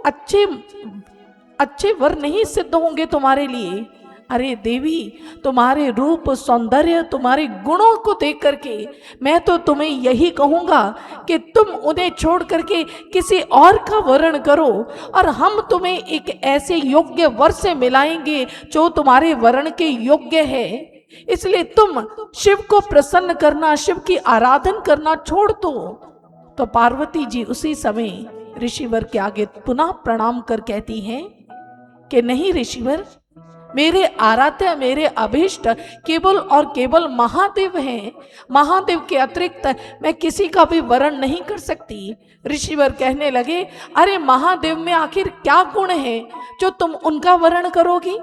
[SPEAKER 2] अच्छे वर नहीं सिद्ध होंगे तुम्हारे लिए। अरे देवी, तुम्हारे रूप सौंदर्य तुम्हारे गुणों को देख करके मैं तो तुम्हें यही कहूंगा कि तुम उन्हें छोड़ करके किसी और का वर्ण करो और हम तुम्हें एक ऐसे योग्य वर से मिलाएंगे जो तुम्हारे वर्ण के योग्य है। इसलिए तुम शिव को प्रसन्न करना, शिव की आराधना करना छोड़ दो। तो पार्वती जी उसी समय ऋषिवर के आगे पुनः प्रणाम कर कहती हैं कि नहीं ऋषिवर, मेरे आराध्य, मेरे अभीष्ट केवल और केवल महादेव हैं। महादेव के अतिरिक्त मैं किसी का भी वर्ण नहीं कर सकती। ऋषिवर कहने लगे, अरे महादेव में आखिर क्या गुण है जो तुम उनका वर्ण करोगी?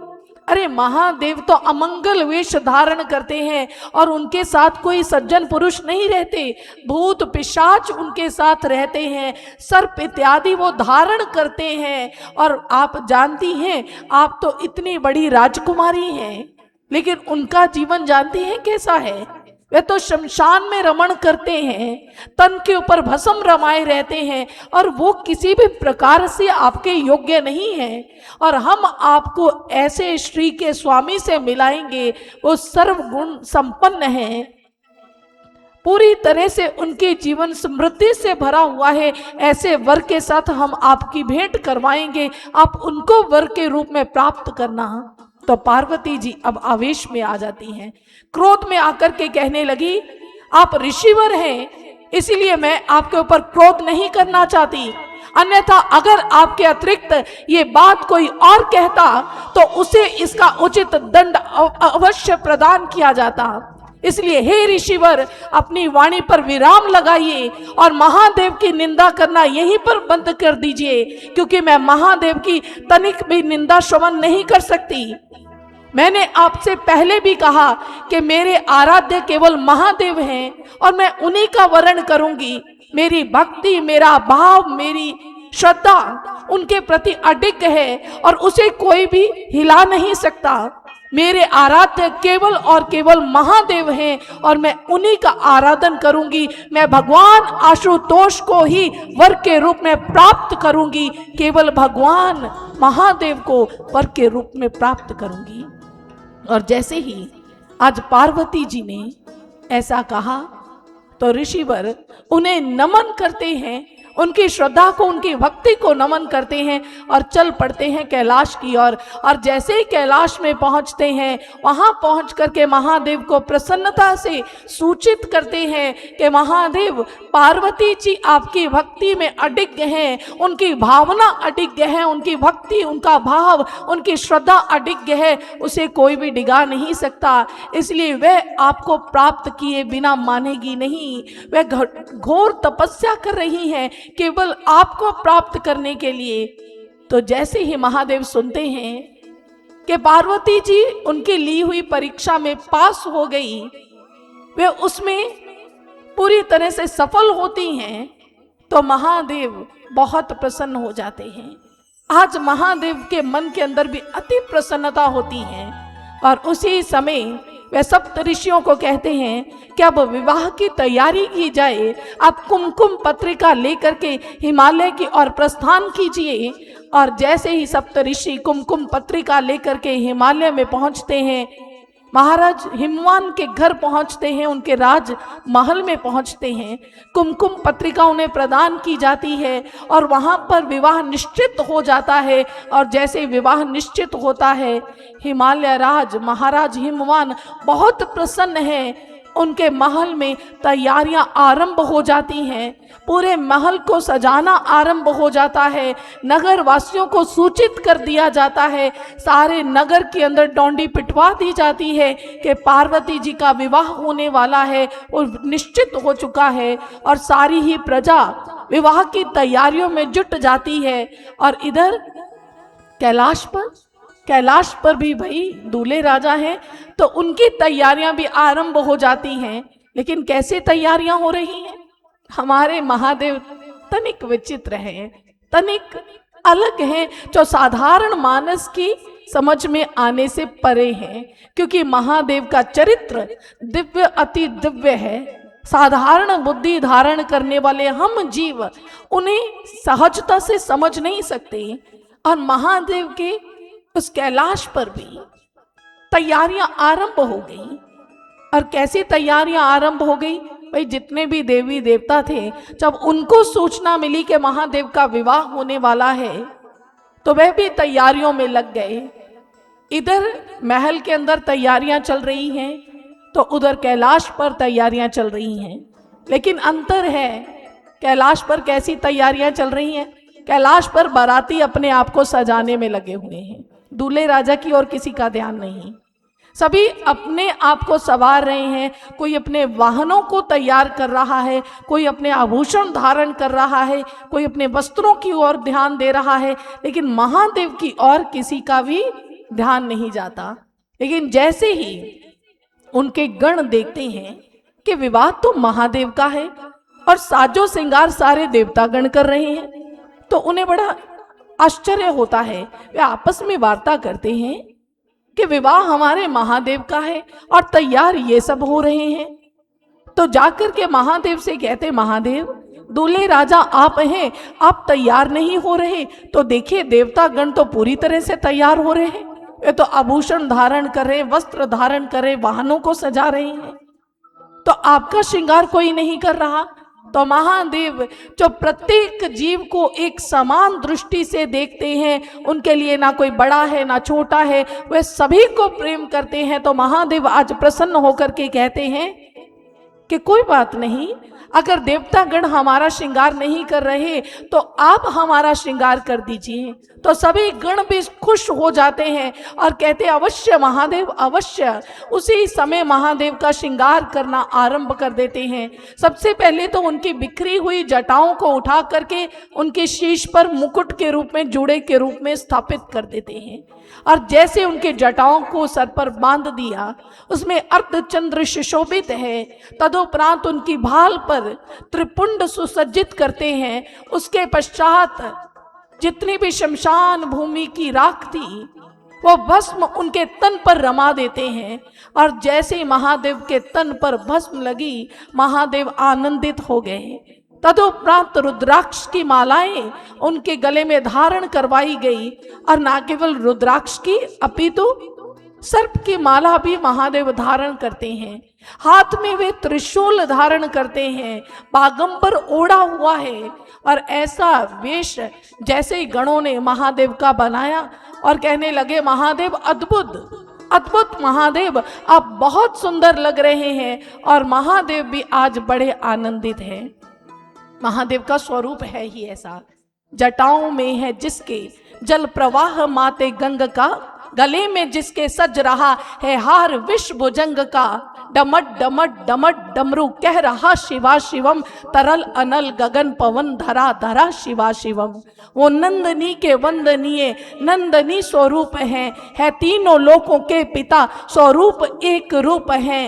[SPEAKER 2] अरे महादेव तो अमंगल वेश धारण करते हैं और उनके साथ कोई सज्जन पुरुष नहीं रहते, भूत पिशाच उनके साथ रहते हैं, सर्प इत्यादि वो धारण करते हैं। और आप जानती हैं, आप तो इतनी बड़ी राजकुमारी हैं, लेकिन उनका जीवन जानती हैं कैसा है? वे तो शमशान में रमण करते हैं, तन के ऊपर भस्म रमाए रहते हैं और वो किसी भी प्रकार से आपके योग्य नहीं है। और हम आपको ऐसे श्री के स्वामी से मिलाएंगे, वो सर्वगुण संपन्न है, पूरी तरह से उनके जीवन समृद्धि से भरा हुआ है। ऐसे वर के साथ हम आपकी भेंट करवाएंगे, आप उनको वर के रूप में प्राप्त करना। तो पार्वती जी अब आवेश में आ जाती हैं, क्रोध में आकर के कहने लगी, आप ऋषिवर हैं, इसीलिए मैं आपके ऊपर क्रोध नहीं करना चाहती, अन्यथा अगर आपके अतिरिक्त ये बात कोई और कहता तो उसे इसका उचित दंड अवश्य प्रदान किया जाता। इसलिए हे ऋषिवर, अपनी वाणी पर विराम लगाइए और महादेव की निंदा करना यहीं पर बंद कर दीजिए, क्योंकि मैं महादेव की तनिक भी निंदा श्रवण नहीं कर सकती। मैंने आपसे पहले भी कहा कि मेरे आराध्य केवल महादेव हैं और मैं उन्हीं का वर्ण करूंगी। मेरी भक्ति, मेरा भाव, मेरी श्रद्धा उनके प्रति अडिग है और उसे कोई भी हिला नहीं सकता। मेरे आराध्य केवल और केवल महादेव हैं और मैं उन्हीं का आराधन करूंगी। मैं भगवान आशुतोष को ही वर के रूप में प्राप्त करूंगी, केवल भगवान महादेव को वर के रूप में प्राप्त करूंगी। और जैसे ही आज पार्वती जी ने ऐसा कहा तो ऋषिवर उन्हें नमन करते हैं, उनकी श्रद्धा को, उनकी भक्ति को नमन करते हैं और चल पड़ते हैं कैलाश की ओर। और जैसे ही कैलाश में पहुंचते हैं, वहां पहुंच करके महादेव को प्रसन्नता से सूचित करते हैं कि महादेव, पार्वती जी आपकी भक्ति में अडिग हैं, उनकी भावना अडिग है, उनकी भक्ति, उनका भाव, उनकी श्रद्धा अडिग है, उसे कोई भी डिगा नहीं सकता। इसलिए वह आपको प्राप्त किए बिना मानेगी नहीं। वह घोर तपस्या कर रही है केवल आपको प्राप्त करने के लिए। तो जैसे ही महादेव सुनते हैं कि पार्वती जी उनकी ली हुई परीक्षा में पास हो गई, वे उसमें पूरी तरह से सफल होती हैं, तो महादेव बहुत प्रसन्न हो जाते हैं। आज महादेव के मन के अंदर भी अति प्रसन्नता होती है और उसी समय वे सप्त ऋषियों को कहते हैं कि अब विवाह की तैयारी की जाए। आप कुमकुम पत्रिका लेकर के हिमालय की ओर प्रस्थान कीजिए। और जैसे ही सप्त ऋषि कुमकुम पत्रिका लेकर के हिमालय में पहुंचते हैं, महाराज हिमवान के घर पहुंचते हैं, उनके राज महल में पहुंचते हैं, कुमकुम पत्रिका उन्हें प्रदान की जाती है और वहां पर विवाह निश्चित हो जाता है। और जैसे विवाह निश्चित होता है, हिमालय राज महाराज हिमवान बहुत प्रसन्न है। उनके महल में तैयारियां आरंभ हो जाती हैं, पूरे महल को सजाना आरंभ हो जाता है, नगर वासियों को सूचित कर दिया जाता है, सारे नगर के अंदर डोंडी पिटवा दी जाती है कि पार्वती जी का विवाह होने वाला है, वो निश्चित हो चुका है। और सारी ही प्रजा विवाह की तैयारियों में जुट जाती है। और इधर कैलाश पर भी भाई दूल्हे राजा हैं, तो उनकी तैयारियां भी आरंभ हो जाती हैं। लेकिन कैसे तैयारियां हो रही हैं? हमारे महादेव तनिक विचित्र हैं, तनिक अलग हैं, जो साधारण मानस की समझ में आने से परे हैं। क्योंकि महादेव का चरित्र दिव्य, अति दिव्य है। साधारण बुद्धि धारण करने वाले हम जीव उन्हें सहजता से समझ नहीं सकते। और महादेव के उस कैलाश पर भी तैयारियां आरंभ हो गई। और कैसी तैयारियां आरंभ हो गई? भाई जितने भी देवी देवता थे, जब उनको सूचना मिली कि महादेव का विवाह होने वाला है, तो वह भी तैयारियों में लग गए। इधर महल के अंदर तैयारियां चल रही हैं, तो उधर कैलाश पर तैयारियां चल रही हैं। लेकिन अंतर है, कैलाश पर कैसी तैयारियां चल रही हैं? कैलाश पर बाराती अपने आप को सजाने में लगे हुए हैं, दूल्हे राजा की और किसी का ध्यान नहीं। सभी अपने आप को संवार रहे हैं, कोई अपने वाहनों को तैयार कर रहा है, कोई अपने आभूषण धारण कर रहा है, कोई अपने वस्त्रों की ओर ध्यान दे रहा है, लेकिन महादेव की ओर किसी का भी ध्यान नहीं जाता। लेकिन जैसे ही उनके गण देखते हैं कि विवाह तो महादेव का है और साजो श्रृंगार सारे देवतागण कर रहे हैं, तो उन्हें बड़ा आश्चर्य होता है। वे आपस में वार्ता करते हैं कि विवाह हमारे महादेव का है और तैयार ये सब हो रहे हैं। तो जाकर के महादेव से कहते, महादेव दूल्हे राजा आप हैं, आप तैयार नहीं हो रहे, तो देखिए देवतागण तो पूरी तरह से तैयार हो रहे हैं। वे तो आभूषण धारण कर रहे, वस्त्र धारण कर रहे, वाहनों को सजा रहे हैं, तो आपका श्रृंगार कोई नहीं कर रहा। तो महादेव जो प्रत्येक जीव को एक समान दृष्टि से देखते हैं, उनके लिए ना कोई बड़ा है ना छोटा है, वे सभी को प्रेम करते हैं। तो महादेव आज प्रसन्न होकर के कहते हैं कि कोई बात नहीं, अगर देवता गण हमारा श्रृंगार नहीं कर रहे तो आप हमारा श्रृंगार कर दीजिए। तो सभी गण भी खुश हो जाते हैं और कहते अवश्य महादेव अवश्य। उसी समय महादेव का श्रृंगार करना आरंभ कर देते हैं। सबसे पहले तो उनकी बिखरी हुई जटाओं को उठा करके उनके शीश पर मुकुट के रूप में, जूड़े के रूप में स्थापित कर देते हैं। और जैसे उनके जटाओं को सर पर बांध दिया, उसमें अर्धचंद्र सुशोभित है। तदुपरांत उनकी भाल पर त्रिपुंड सुसज्जित करते हैं। उसके पश्चात जितनी भी शमशान भूमि की राख थी वो भस्म उनके तन पर रमा देते हैं। और जैसे ही महादेव के तन पर भस्म लगी, महादेव आनंदित हो गए। तदुपरांत रुद्राक्ष की मालाएं उनके गले में धारण करवाई गई। और न केवल रुद्राक्ष की अपितु सर्प की माला भी महादेव धारण करते हैं। हाथ में वे त्रिशूल धारण करते हैं। बागंबर ओढ़ा हुआ है और ऐसा वेश जैसे गणों ने महादेव का बनाया और कहने लगे महादेव अद्भुत अद्भुत, महादेव आप बहुत सुंदर लग रहे हैं। और महादेव भी आज बड़े आनंदित हैं। महादेव का स्वरूप है ही ऐसा। जटाओं में है जिसके जल प्रवाह माते गंग का, गले में जिसके सज रहा है हार विश्व भुजंग का। डमट डमट डमट डमरू कह रहा शिवा शिवम, तरल अनल गगन पवन धरा धरा शिवा शिवम। वो नंदनी के वंदनीय नंदनी स्वरूप है तीनों लोकों के पिता, स्वरूप एक रूप है।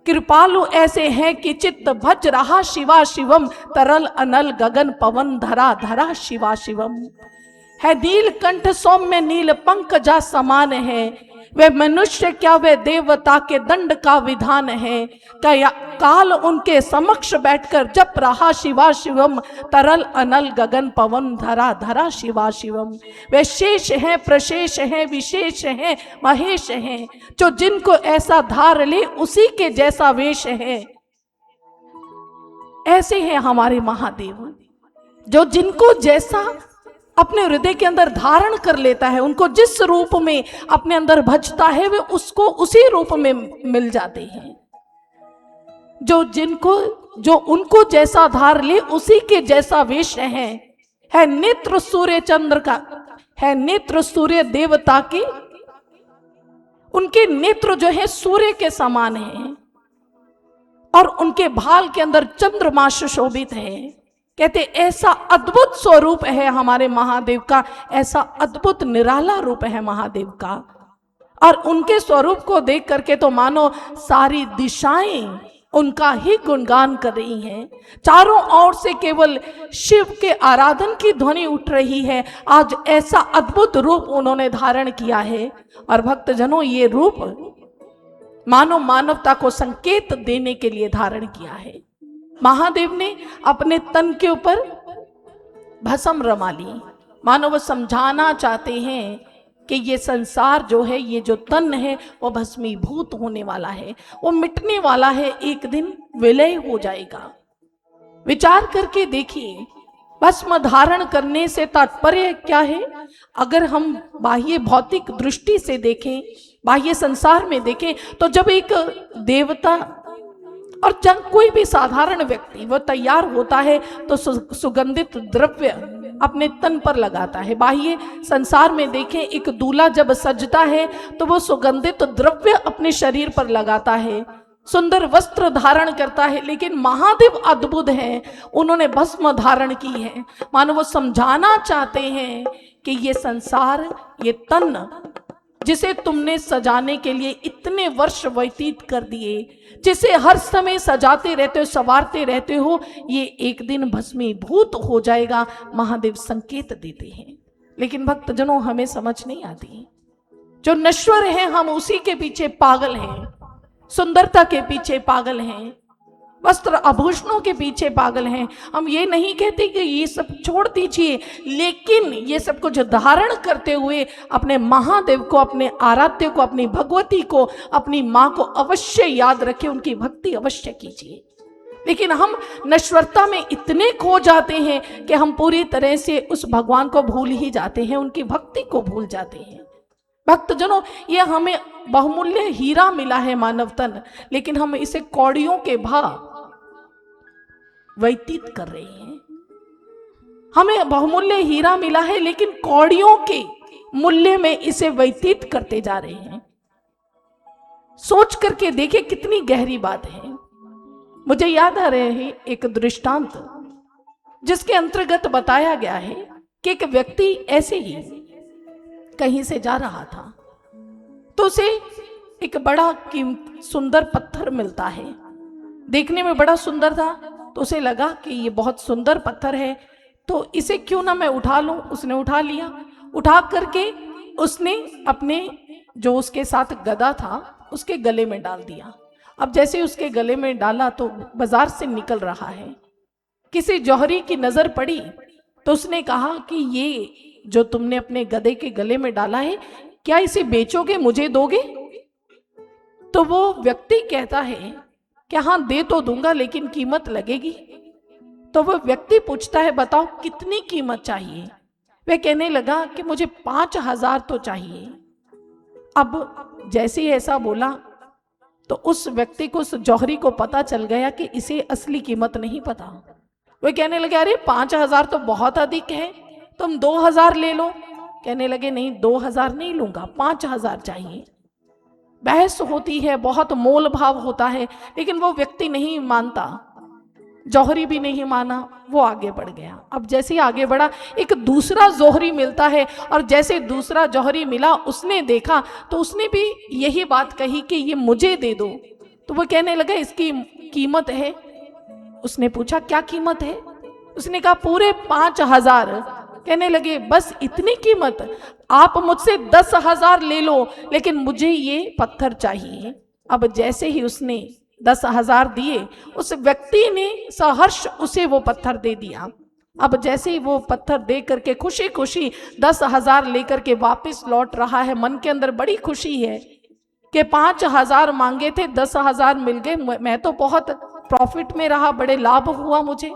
[SPEAKER 2] कृपालु ऐसे हैं कि चित्त भज रहा शिवा शिवम, तरल अनल गगन पवन धरा धरा शिवा शिवम। है नीलकंठ सौम्य नील पंकजा समान है, वे मनुष्य क्या वे देवता के दंड का विधान है। क्या काल उनके समक्ष बैठकर जप रहा शिवा शिवम, तरल अनल गगन पवन धरा धरा शिवा शिवम। वे शेष हैं प्रशेष हैं विशेष हैं महेश हैं, जो जिनको ऐसा धार ले उसी के जैसा वेश है। ऐसे हैं हमारे महादेव, जो जिनको जैसा अपने हृदय के अंदर धारण कर लेता है, उनको जिस रूप में अपने अंदर भजता है वे उसको उसी रूप में मिल जाते हैं। जो उनको जैसा धार ले उसी के जैसा वेश है नेत्र सूर्य चंद्र का, है नेत्र सूर्य देवता के। उनके नेत्र जो है सूर्य के समान है और उनके भाल के अंदर चंद्रमा सुशोभित है। कहते ऐसा अद्भुत स्वरूप है हमारे महादेव का, ऐसा अद्भुत निराला रूप है महादेव का। और उनके स्वरूप को देख करके तो मानो सारी दिशाएं उनका ही गुणगान कर रही हैं। चारों ओर से केवल शिव के आराधन की ध्वनि उठ रही है। आज ऐसा अद्भुत रूप उन्होंने धारण किया है। और भक्तजनों, ये रूप मानो मानवता को संकेत देने के लिए धारण किया है। महादेव ने अपने तन के ऊपर भस्म रमा ली, मानो वो समझाना चाहते हैं कि ये संसार जो है, ये जो तन है वो भस्मीभूत होने वाला है, वो मिटने वाला है, एक दिन विलय हो जाएगा। विचार करके देखिए, भस्म धारण करने से तात्पर्य क्या है? अगर हम बाह्य भौतिक दृष्टि से देखें, बाह्य संसार में देखें, तो जब एक देवता और जब कोई भी साधारण व्यक्ति वो तैयार होता है तो सुगंधित द्रव्य अपने तन पर लगाता है। बाह्य संसार में देखें, एक दूल्हा जब सजता है तो वो सुगंधित द्रव्य अपने शरीर पर लगाता है, सुंदर वस्त्र धारण करता है। लेकिन महादेव अद्भुत हैं, उन्होंने भस्म धारण की है। मानो वो समझाना चाहते हैं कि ये संसार, ये तन जिसे तुमने सजाने के लिए इतने वर्ष व्यतीत कर दिए, जिसे हर समय सजाते रहते हो, संवारते रहते हो, ये एक दिन भस्मीभूत हो जाएगा। महादेव संकेत देते हैं। लेकिन भक्तजनों, हमें समझ नहीं आती। जो नश्वर है हम उसी के पीछे पागल हैं, सुंदरता के पीछे पागल हैं, वस्त्र आभूषणों के पीछे पागल हैं। हम ये नहीं कहते कि ये सब छोड़ दीजिए, लेकिन ये सब कुछ धारण करते हुए अपने महादेव को, अपने आराध्य को, अपनी भगवती को, अपनी माँ को अवश्य याद रखें, उनकी भक्ति अवश्य कीजिए। लेकिन हम नश्वरता में इतने खो जाते हैं कि हम पूरी तरह से उस भगवान को भूल ही जाते हैं, उनकी भक्ति को भूल जाते हैं। भक्तजनों, ये हमें बहुमूल्य हीरा मिला है मानव तन, लेकिन हम इसे कौड़ियों के भाव व्यतीत कर रहे हैं। हमें बहुमूल्य हीरा मिला है, लेकिन कौड़ियों के मूल्य में इसे व्यतीत करते जा रहे हैं। सोच करके देखिए कितनी गहरी बात है। मुझे याद आ रहे हैं एक दृष्टांत, जिसके अंतर्गत बताया गया है कि एक व्यक्ति ऐसे ही कहीं से जा रहा था, तो उसे एक बड़ा सुंदर पत्थर मिलता है। देखने में बड़ा सुंदर था, तो उसे लगा कि ये बहुत सुंदर पत्थर है, तो इसे क्यों ना मैं उठा लूं। उसने उठा लिया। उठा करके उसने अपने जो उसके साथ गदा था उसके गले में डाल दिया। अब जैसे उसके गले में डाला तो बाजार से निकल रहा है। किसी जौहरी की नजर पड़ी तो उसने कहा कि ये जो तुमने अपने गधे के गले में डाला है, क्या इसे बेचोगे, मुझे दोगे? तो वो व्यक्ति कहता है कि हाँ, दे तो दूंगा, लेकिन कीमत लगेगी। तो वो व्यक्ति पूछता है, बताओ कितनी कीमत चाहिए? वह कहने लगा कि मुझे 5,000 तो चाहिए। अब जैसे ही ऐसा बोला तो उस व्यक्ति को, उस जौहरी को पता चल गया कि इसे असली कीमत नहीं पता। वह कहने लगे, अरे 5,000 तो बहुत अधिक है, तुम 2,000 ले लो। कहने लगे, नहीं, 2,000 नहीं लूंगा, 5,000 चाहिए। बहस होती है, बहुत मोल भाव होता है, लेकिन वो व्यक्ति नहीं मानता। जौहरी भी नहीं माना, वो आगे बढ़ गया। अब जैसे ही आगे बढ़ा, एक दूसरा जौहरी मिलता है, और जैसे दूसरा जौहरी मिला, उसने देखा तो उसने भी यही बात कही कि ये मुझे दे दो। तो वो कहने लगा, इसकी कीमत है। उसने पूछा, क्या कीमत है? उसने कहा, पूरे 5,000। कहने लगे, बस इतनी कीमत? आप मुझसे 10,000 ले लो, लेकिन मुझे ये पत्थर चाहिए। अब जैसे ही उसने 10,000 दिए, उस व्यक्ति ने सहर्ष उसे वो पत्थर दे दिया। अब जैसे ही वो पत्थर दे करके खुशी खुशी 10,000 लेकर के वापस लौट रहा है, मन के अंदर बड़ी खुशी है कि 5,000 मांगे थे, 10,000 मिल गए, मैं तो बहुत प्रॉफिट में रहा, बड़े लाभ हुआ मुझे।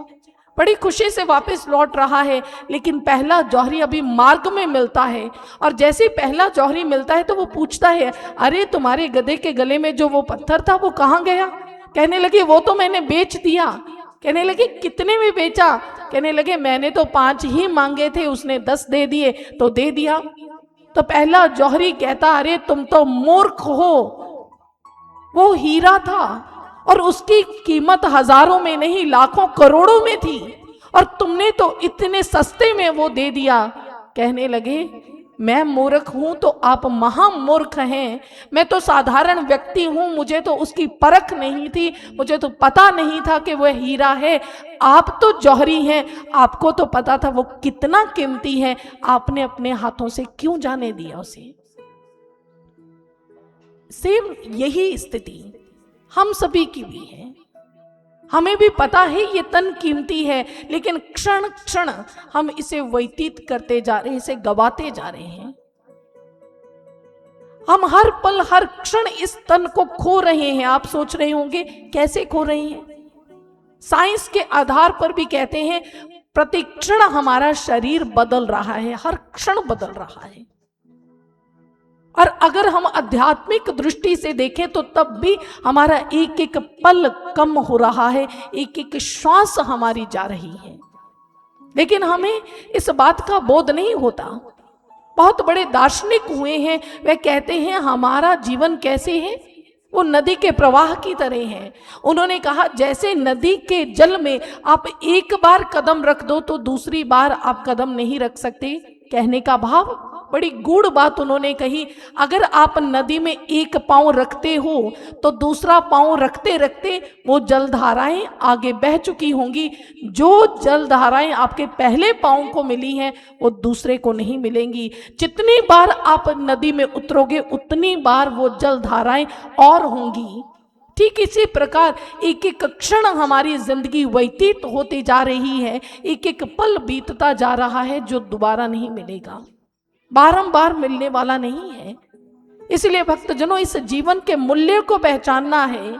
[SPEAKER 2] बड़ी खुशी से वापस लौट रहा है, लेकिन पहला जौहरी अभी मार्ग में मिलता है, और जैसे पहला जौहरी मिलता है तो वो पूछता है, अरे तुम्हारे गधे के गले में जो वो पत्थर था वो कहाँ गया? कहने लगे, वो तो मैंने बेच दिया। कहने लगे, कितने में बेचा? कहने लगे, मैंने तो 5 ही मांगे थे, उसने 10 दे दिए तो दे दिया। तो पहला जौहरी कहता, अरे तुम तो मूर्ख हो, वो हीरा था और उसकी कीमत हजारों में नहीं, लाखों करोड़ों में थी, और तुमने तो इतने सस्ते में वो दे दिया। कहने लगे, मैं मूर्ख हूं तो आप महामूर्ख हैं। मैं तो साधारण व्यक्ति हूं, मुझे तो उसकी परख नहीं थी, मुझे तो पता नहीं था कि वह हीरा है। आप तो जौहरी हैं, आपको तो पता था वो कितना कीमती है, आपने अपने हाथों से क्यों जाने दिया उसे? सेम यही स्थिति हम सभी की भी है। हमें भी पता है ये तन कीमती है, लेकिन क्षण क्षण हम इसे व्यतीत करते जा रहे हैं, इसे गवाते जा रहे हैं। हम हर पल हर क्षण इस तन को खो रहे हैं। आप सोच रहे होंगे कैसे खो रहे हैं? साइंस के आधार पर भी कहते हैं प्रतिक्षण हमारा शरीर बदल रहा है, हर क्षण बदल रहा है। और अगर हम आध्यात्मिक दृष्टि से देखें तो तब भी हमारा एक एक पल कम हो रहा है, एक एक श्वास हमारी जा रही है, लेकिन हमें इस बात का बोध नहीं होता। बहुत बड़े दार्शनिक हुए हैं, वे कहते हैं हमारा जीवन कैसे है, वो नदी के प्रवाह की तरह है। उन्होंने कहा जैसे नदी के जल में आप एक बार कदम रख दो तो दूसरी बार आप कदम नहीं रख सकते। कहने का भाव, बड़ी गूढ़ बात उन्होंने कही। अगर आप नदी में एक पांव रखते हो तो दूसरा पांव रखते रखते वो जलधाराएं आगे बह चुकी होंगी। जो जलधाराएं आपके पहले पांव को मिली हैं वो दूसरे को नहीं मिलेंगी। जितनी बार आप नदी में उतरोगे उतनी बार वो जलधाराएं और होंगी। ठीक इसी प्रकार एक एक क्षण हमारी जिंदगी व्यतीत होती जा रही है, एक एक पल बीतता जा रहा है जो दोबारा नहीं मिलेगा, बारंबार मिलने वाला नहीं है। इसलिए भक्तजनों, इस जीवन के मूल्य को पहचानना है,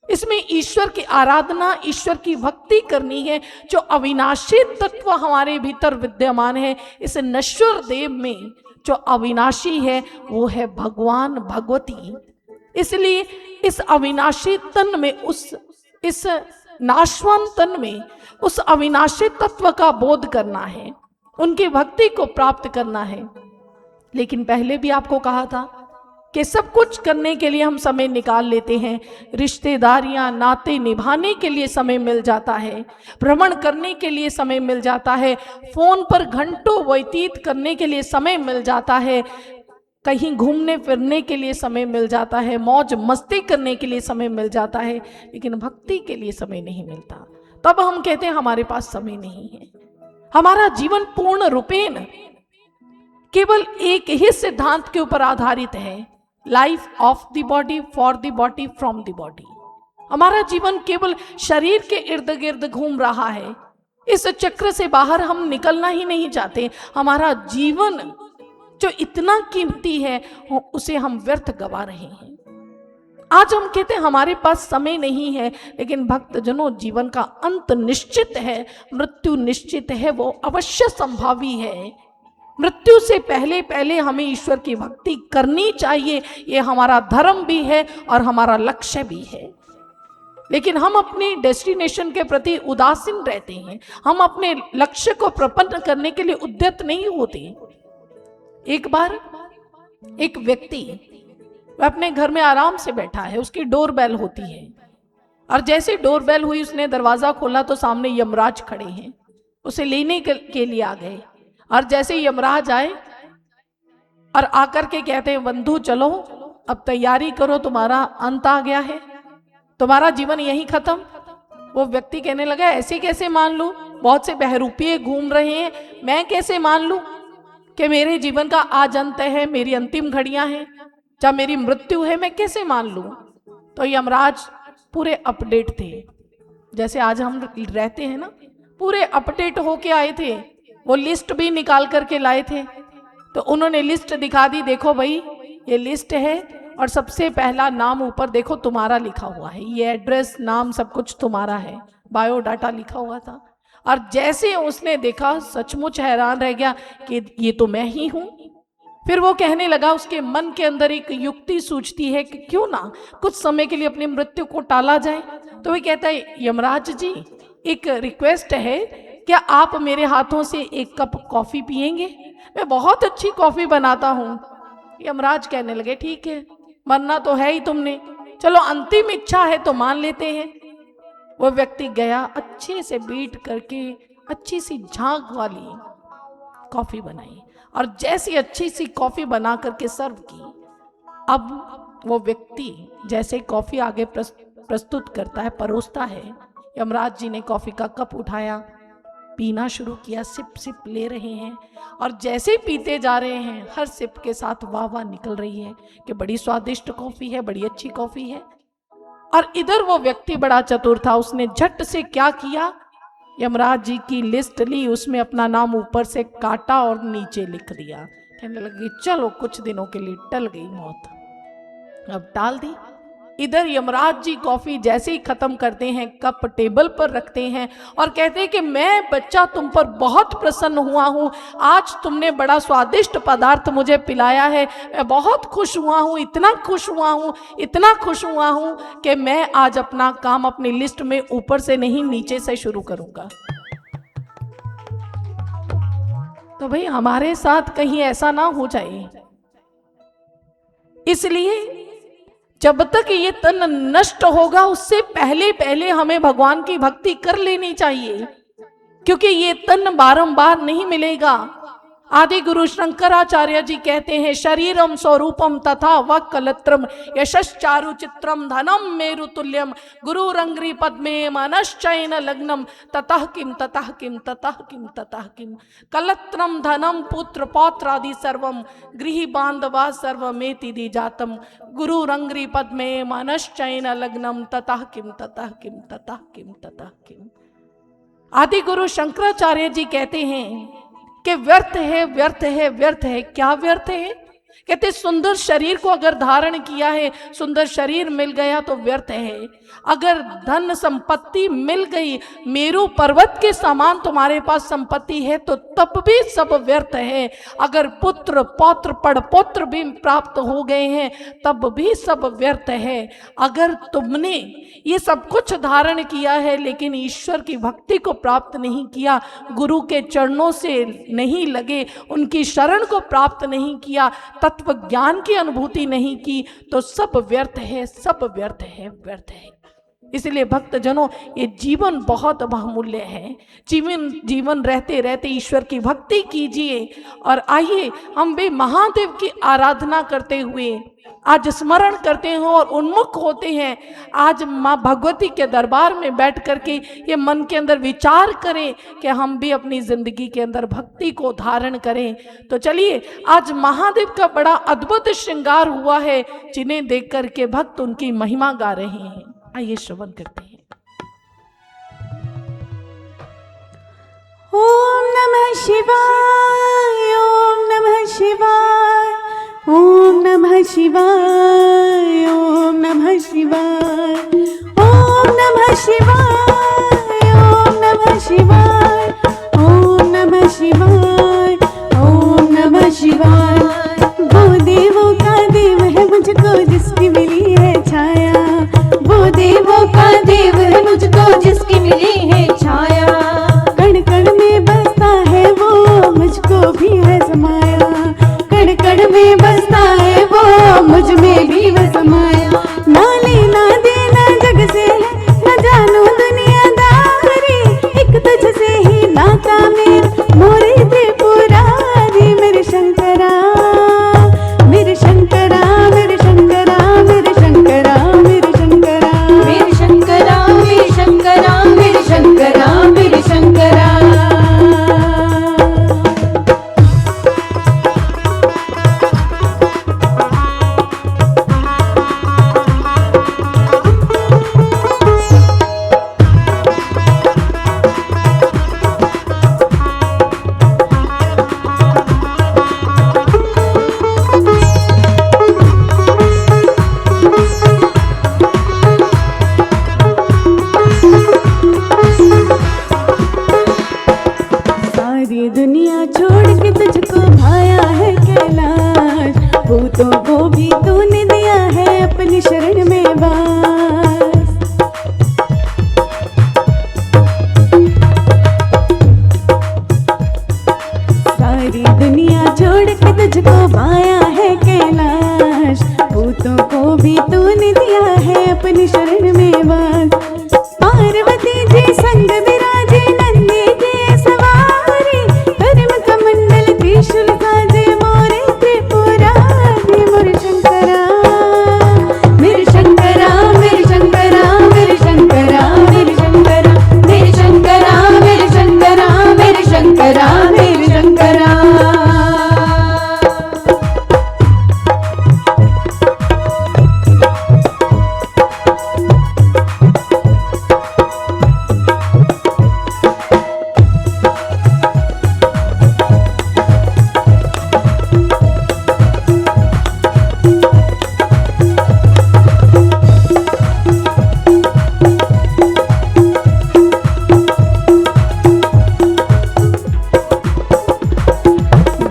[SPEAKER 2] इसमें ईश्वर की आराधना, ईश्वर की भक्ति करनी है। जो अविनाशी तत्व हमारे भीतर विद्यमान है, इस नश्वर देव में जो अविनाशी है वो है भगवान भगवती। इसलिए इस अविनाशी तन में, इस नाशवान तन में उस अविनाशी तत्व का बोध करना है, उनकी भक्ति को प्राप्त करना है। लेकिन पहले भी आपको कहा था कि सब कुछ करने के लिए हम समय निकाल लेते हैं, रिश्तेदारियां नाते निभाने के लिए समय मिल जाता है, भ्रमण करने के लिए समय मिल जाता है, फोन पर घंटों व्यतीत करने के लिए समय मिल जाता है, कहीं घूमने फिरने के लिए समय मिल जाता है, मौज मस्ती करने के लिए समय मिल जाता है, लेकिन भक्ति के लिए समय नहीं मिलता। तब हम कहते हैं हमारे पास समय नहीं है। हमारा जीवन पूर्ण रूपेण केवल एक ही सिद्धांत के ऊपर आधारित है, life of the body, for the body, from the body. हमारा जीवन केवल शरीर के इर्द गिर्द घूम रहा है। इस चक्र से बाहर हम निकलना ही नहीं चाहते। हमारा जीवन जो इतना कीमती है उसे हम व्यर्थ गवा रहे हैं। आज हम कहते हैं हमारे पास समय नहीं है, लेकिन भक्तजनों जीवन का अंत निश्चित है, मृत्यु निश्चित है, वो अवश्य संभावी है। मृत्यु से पहले पहले हमें ईश्वर की भक्ति करनी चाहिए, ये हमारा धर्म भी है और हमारा लक्ष्य भी है। लेकिन हम अपनी डेस्टिनेशन के प्रति उदासीन रहते हैं, हम अपने लक्ष्य को प्रपन्न करने के लिए उद्यत नहीं होते। एक बार एक व्यक्ति अपने घर में आराम से बैठा है, उसकी डोरबेल होती है, और जैसे डोरबेल हुई उसने दरवाजा खोला तो सामने यमराज खड़े हैं, उसे लेने के लिए आ गए। और जैसे यमराज आए और आकर के कहते हैं बंधु चलो अब तैयारी करो, तुम्हारा अंत आ गया है, तुम्हारा जीवन यहीं खत्म। वो व्यक्ति कहने लगा ऐसे कैसे मान लूं, बहुत से बहरूपिये घूम रहे हैं, मैं कैसे मान लूं कि मेरे जीवन का आज अंत है, मेरी अंतिम घड़ियां हैं, जब मेरी मृत्यु है, मैं कैसे मान लूं। तो यमराज पूरे अपडेट थे, जैसे आज हम रहते हैं ना, पूरे अपडेट होके आए थे। वो लिस्ट भी निकाल करके लाए थे, तो उन्होंने लिस्ट दिखा दी, देखो भाई ये लिस्ट है और सबसे पहला नाम ऊपर देखो तुम्हारा लिखा हुआ है, ये एड्रेस नाम सब कुछ तुम्हारा है, बायोडाटा लिखा हुआ था। और जैसे उसने देखा सचमुच हैरान रह गया कि ये तो मैं ही हूं। फिर वो कहने लगा, उसके मन के अंदर एक युक्ति सूझती है कि क्यों ना कुछ समय के लिए अपनी मृत्यु को टाला जाए। तो वो कहता है यमराज जी एक रिक्वेस्ट है, क्या आप मेरे हाथों से एक कप कॉफी पिएंगे, मैं बहुत अच्छी कॉफी बनाता हूँ। यमराज कहने लगे ठीक है, मरना तो है ही तुमने, चलो अंतिम इच्छा है तो मान लेते हैं। वो व्यक्ति गया, अच्छे से बीट करके अच्छी सी झाग वाली कॉफी बनाई, और जैसी अच्छी सी कॉफी बना करके सर्व की। अब वो व्यक्ति जैसे कॉफी आगे प्रस्तुत करता है, परोसता है, यमराज जी ने कॉफी का कप उठाया, पीना शुरू किया, सिप सिप ले रहे हैं, और जैसे ही पीते जा रहे हैं हर सिप के साथ वाह वाह निकल रही है कि बड़ी स्वादिष्ट कॉफी है, बड़ी अच्छी कॉफी है। और इधर वो व्यक्ति बड़ा चतुर था, उसने झट से क्या किया, यमराज जी की लिस्ट ली, उसमें अपना नाम ऊपर से काटा और नीचे लिख दिया। कहने लगी चलो कुछ दिनों के लिए टल गई मौत, अब टाल दी। इधर यमराज जी कॉफी जैसे ही खत्म करते हैं, कप टेबल पर रखते हैं और कहते हैं कि मैं बच्चा तुम पर बहुत प्रसन्न हुआ हूँ, आज तुमने बड़ा स्वादिष्ट पदार्थ मुझे पिलाया है, मैं बहुत खुश हुआ हूँ, इतना खुश हुआ हूँ, इतना खुश हुआ हूँ कि मैं आज अपना काम अपनी लिस्ट में ऊपर से नहीं नीचे से शुरू करूंगा। तो भाई हमारे साथ कहीं ऐसा ना हो जाए, इसलिए जब तक ये तन नष्ट होगा उससे पहले पहले हमें भगवान की भक्ति कर लेनी चाहिए, क्योंकि ये तन बारंबार नहीं मिलेगा। आदि गुरु शंकराचार्य जी कहते हैं शरीरम स्वरूपम तथा व कलत्रम यशश्चारु चित्रम धनम मेरु तुल्यम गुरु रंग्री पद्मे मनश्चैन लग्नम ततः किम ततः किम ततः किम ततः किम कलत्रम धनम पुत्र पौत्रादि सर्वम गृह बांधवा सर्वमेति दी जातम गुरु रंग्री पद्मे मनश्चैन लग्नम ततः किम ततः किम ततः किम ततः किम। आदि गुरु शंकराचार्य जी कहते हैं कि व्यर्थ है, व्यर्थ है, व्यर्थ है। क्या व्यर्थ है? कहते सुंदर शरीर को अगर धारण किया है, सुंदर शरीर मिल गया तो व्यर्थ है। अगर धन संपत्ति मिल गई, मेरू पर्वत के समान तुम्हारे पास संपत्ति है, तो तब भी सब व्यर्थ है। अगर पुत्र पौत्र पड़पौत्र भी प्राप्त हो गए हैं, तब भी सब व्यर्थ है। अगर तुमने ये सब कुछ धारण किया है लेकिन ईश्वर की भक्ति को प्राप्त नहीं किया, गुरु के चरणों से नहीं लगे, उनकी शरण को प्राप्त नहीं किया, तत्व ज्ञान की अनुभूति नहीं की, तो सब व्यर्थ है, सब व्यर्थ है, व्यर्थ है। इसलिए भक्तजनों, ये जीवन बहुत बहुमूल्य है। जीवन रहते रहते ईश्वर की भक्ति कीजिए। और आइए हम भी महादेव की आराधना करते हुए आज स्मरण करते हैं और उन्मुख होते हैं। आज माँ भगवती के दरबार में बैठ करके ये मन के अंदर विचार करें कि हम भी अपनी जिंदगी के अंदर भक्ति को धारण करें। तो चलिए, आज महादेव का बड़ा अद्भुत श्रृंगार हुआ है, जिन्हें देख करके भक्त उनकी महिमा गा रहे हैं। आइए श्रवण करते हैं।
[SPEAKER 1] ओम नमः शिवाय, ओम नमः शिवाय, ओम नमः शिवाय, ओम नमः शिवाय, ओम नमः शिवाय, ओम नमः शिवाय, ओम नमः शिवाय, ओम नमः शिवाय। वो देवों का देव है मुझको जिसकी मिली है छाया, वो देवों का देव है मुझको जिसकी मिली है छाया। कण कण में बसता है वो, मुझको भी है समाया, कण कण में बसता है वो, मुझ में भी वह समाया। ना लेना देना जग से है, न जानू दुनियादारी, एक तुझसे ही नाता मेरा मोरे त्रिपुरारी। मेरे शंकरा, मेरे शंकरा, मेरे शंकरा, मेरे शंकरा, मेरे शंकरा, मेरे शंकरा, मेरे शंकरा, मेरे शंकरा, मेरे शंकरा। सारी दुनिया छोड़ के तुझको भाया है कैलाश, भूतों को भी तूने दिया है अपनी शरण में वास। सारी दुनिया छोड़ के तुझको भाया है कैलाश, भूतों को भी तूने दिया है अपनी शरण में वास। पार्वती जी संग विराजे नंदी के सवारी, धर्म कमंडल त्रिशूल साजे मोरे त्रिपुरारी। मोरे शंकरा, मेरे शंकरा, मेरे शंकरा, मेरे शंकरा, मेरे शंकरा, मेरे शंकरा, मेरे शंकरा, मेरे शंकरा, मेरे शंकरा।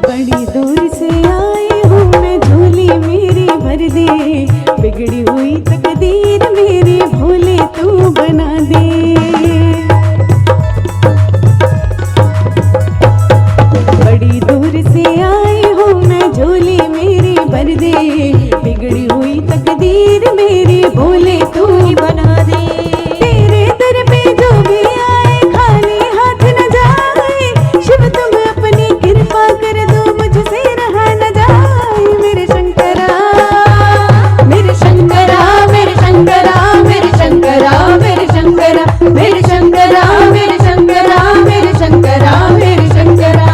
[SPEAKER 1] बड़ी दूर से आई हूँ मैं, झोली मेरी भर दे, बिगड़ी हुई तकदीर मेरी भोले तू बना दे। बड़ी दूर से आई हूँ मैं, झोली मेरी भर दे, बिगड़ी हुई तकदीर मेरी भोले तू बना दे। तेरे दर पे जो भी आए खाली हाथ न जाए, शिव तुम अपनी कृपा कर दो मुझसे रहा न जाए। मेरे शंकरा, मेरे शंकरा, मेरे शंकरा, मेरे शंकरा, मेरे शंकरा, मेरे शंकरा, मेरे शंकरा, मेरे शंकरा, मेरे शंकरा।